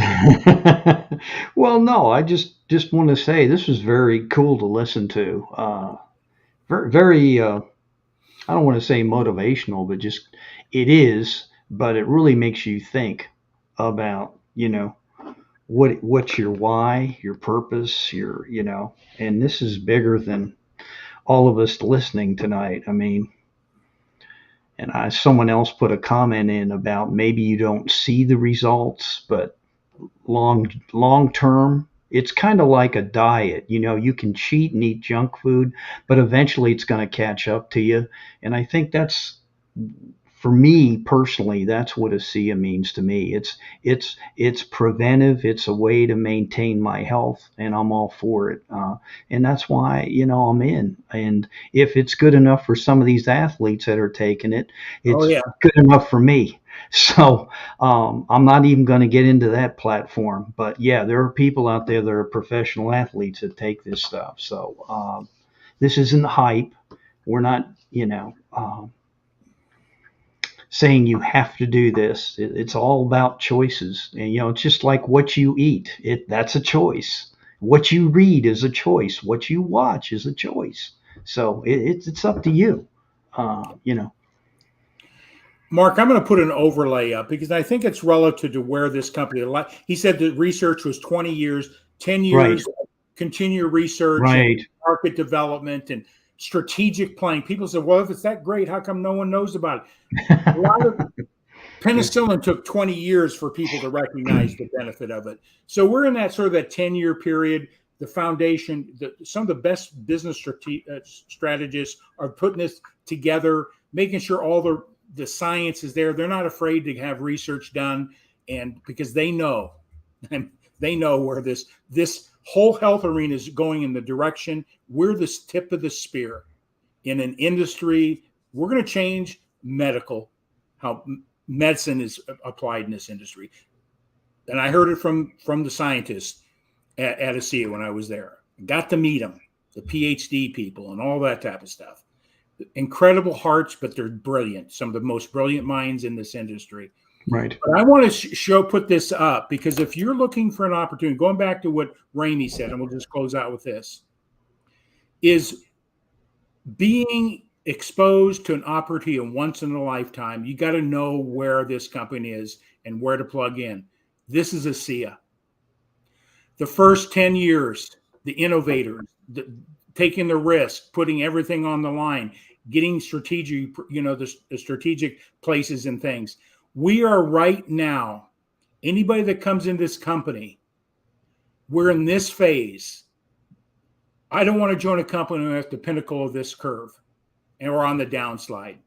Well, no, I just want to say this was very cool to listen to. Very, I don't want to say motivational, but just it is. But it really makes you think about, what's your why, your purpose, and this is bigger than all of us listening tonight. I mean, and someone else put a comment in about maybe you don't see the results, but long term, it's kind of like a diet. You can cheat and eat junk food, but eventually it's going to catch up to you. And I think that's, for me personally, that's what ASEA means to me. It's preventive. It's a way to maintain my health, and I'm all for it. And that's why I'm in. And if it's good enough for some of these athletes that are taking it, it's good enough for me. So I'm not even going to get into that platform. But yeah, there are people out there that are professional athletes that take this stuff. So this isn't hype. We're not, saying you have to do this. It's all about choices. And, it's just like what you eat. That's a choice. What you read is a choice. What you watch is a choice. So it's up to you, Mark, I'm going to put an overlay up because I think it's relative to where this company, he said the research was 20 years, 10 years, of continued research, and market development and strategic planning. People say, well, if it's that great, how come no one knows about it? A lot of penicillin took 20 years for people to recognize the benefit of it. So we're in that sort of that 10-year period. The foundation, some of the best business strategists are putting this together, making sure all the science is there. They're not afraid to have research done, and because they know where this whole health arena is going in the direction. We're the tip of the spear in an industry. We're going to change medical how medicine is applied in this industry. And I heard it from the scientists at ASEA when I was there. Got to meet them, the PhD people and all that type of stuff. Incredible hearts, but they're brilliant. Some of the most brilliant minds in this industry. Right. But I want to put this up because if you're looking for an opportunity, going back to what Ramey said, and we'll just close out with this, is being exposed to an opportunity once in a lifetime. You got to know where this company is and where to plug in. This is ASEA. The first 10 years, the innovators, taking the risk, putting everything on the line, getting strategic, the strategic places and things. We are right now, anybody that comes in this company, we're in this phase. I don't want to join a company at the pinnacle of this curve and we're on the downslide.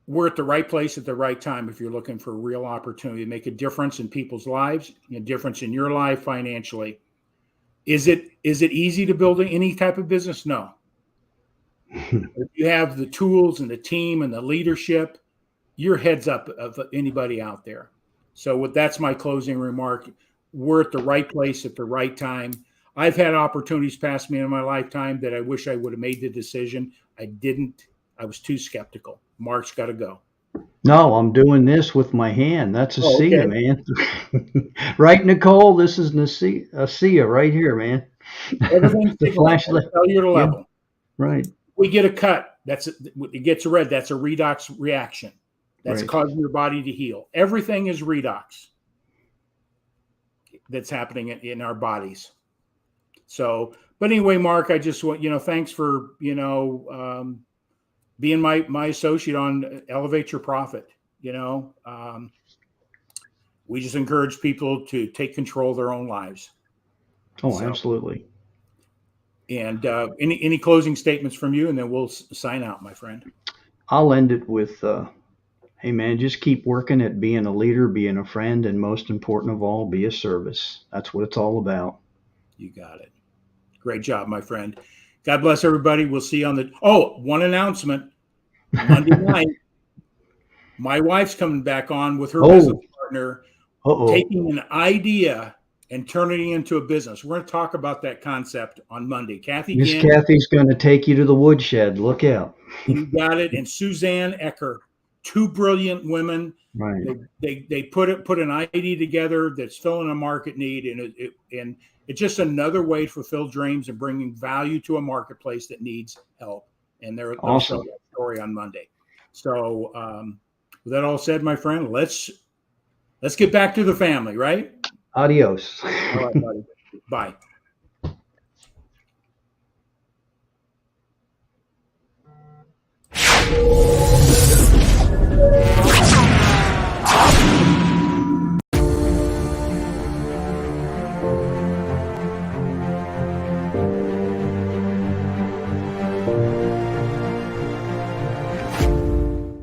We're at the right place at the right time if you're looking for a real opportunity to make a difference in people's lives, a difference in your life financially. Is it easy to build any type of business? No. If you have the tools and the team and the leadership, your heads up of anybody out there. So that's my closing remark. We're at the right place at the right time. I've had opportunities pass me in my lifetime that I wish I would have made the decision. I didn't. I was too skeptical. Mark's got to go. No, I'm doing this with my hand. That's ASEA, okay. Man. Right, Nicole? This is ASEA right here, man. Everything's the flashlight. Cellular level. Yeah, right. We get a cut. It gets red. That's a redox reaction. That's right. causing your body to heal. Everything is redox that's happening in our bodies. So, but anyway, Mark, I just want, thanks for, being my associate on Elevate Your Profit. We just encourage people to take control of their own lives. Oh, absolutely. And any closing statements from you, and then we'll sign out, my friend. I'll end it with, hey, man, just keep working at being a leader, being a friend, and most important of all, be a service. That's what it's all about. You got it. Great job, my friend. God bless everybody. We'll see you on one announcement. Monday night, my wife's coming back on with her business partner, taking an idea and turning it into a business. We're going to talk about that concept on Monday. Miss Kathy's going to take you to the woodshed. Look out. You got it. And Suzanne Ecker, two brilliant women. Right. They put an idea together that's filling a market need, and it's just another way to fulfill dreams and bringing value to a marketplace that needs help. And they're awesome. That story on Monday. So with that all said, my friend, let's get back to the family, right? Adios. All right, buddy. Bye.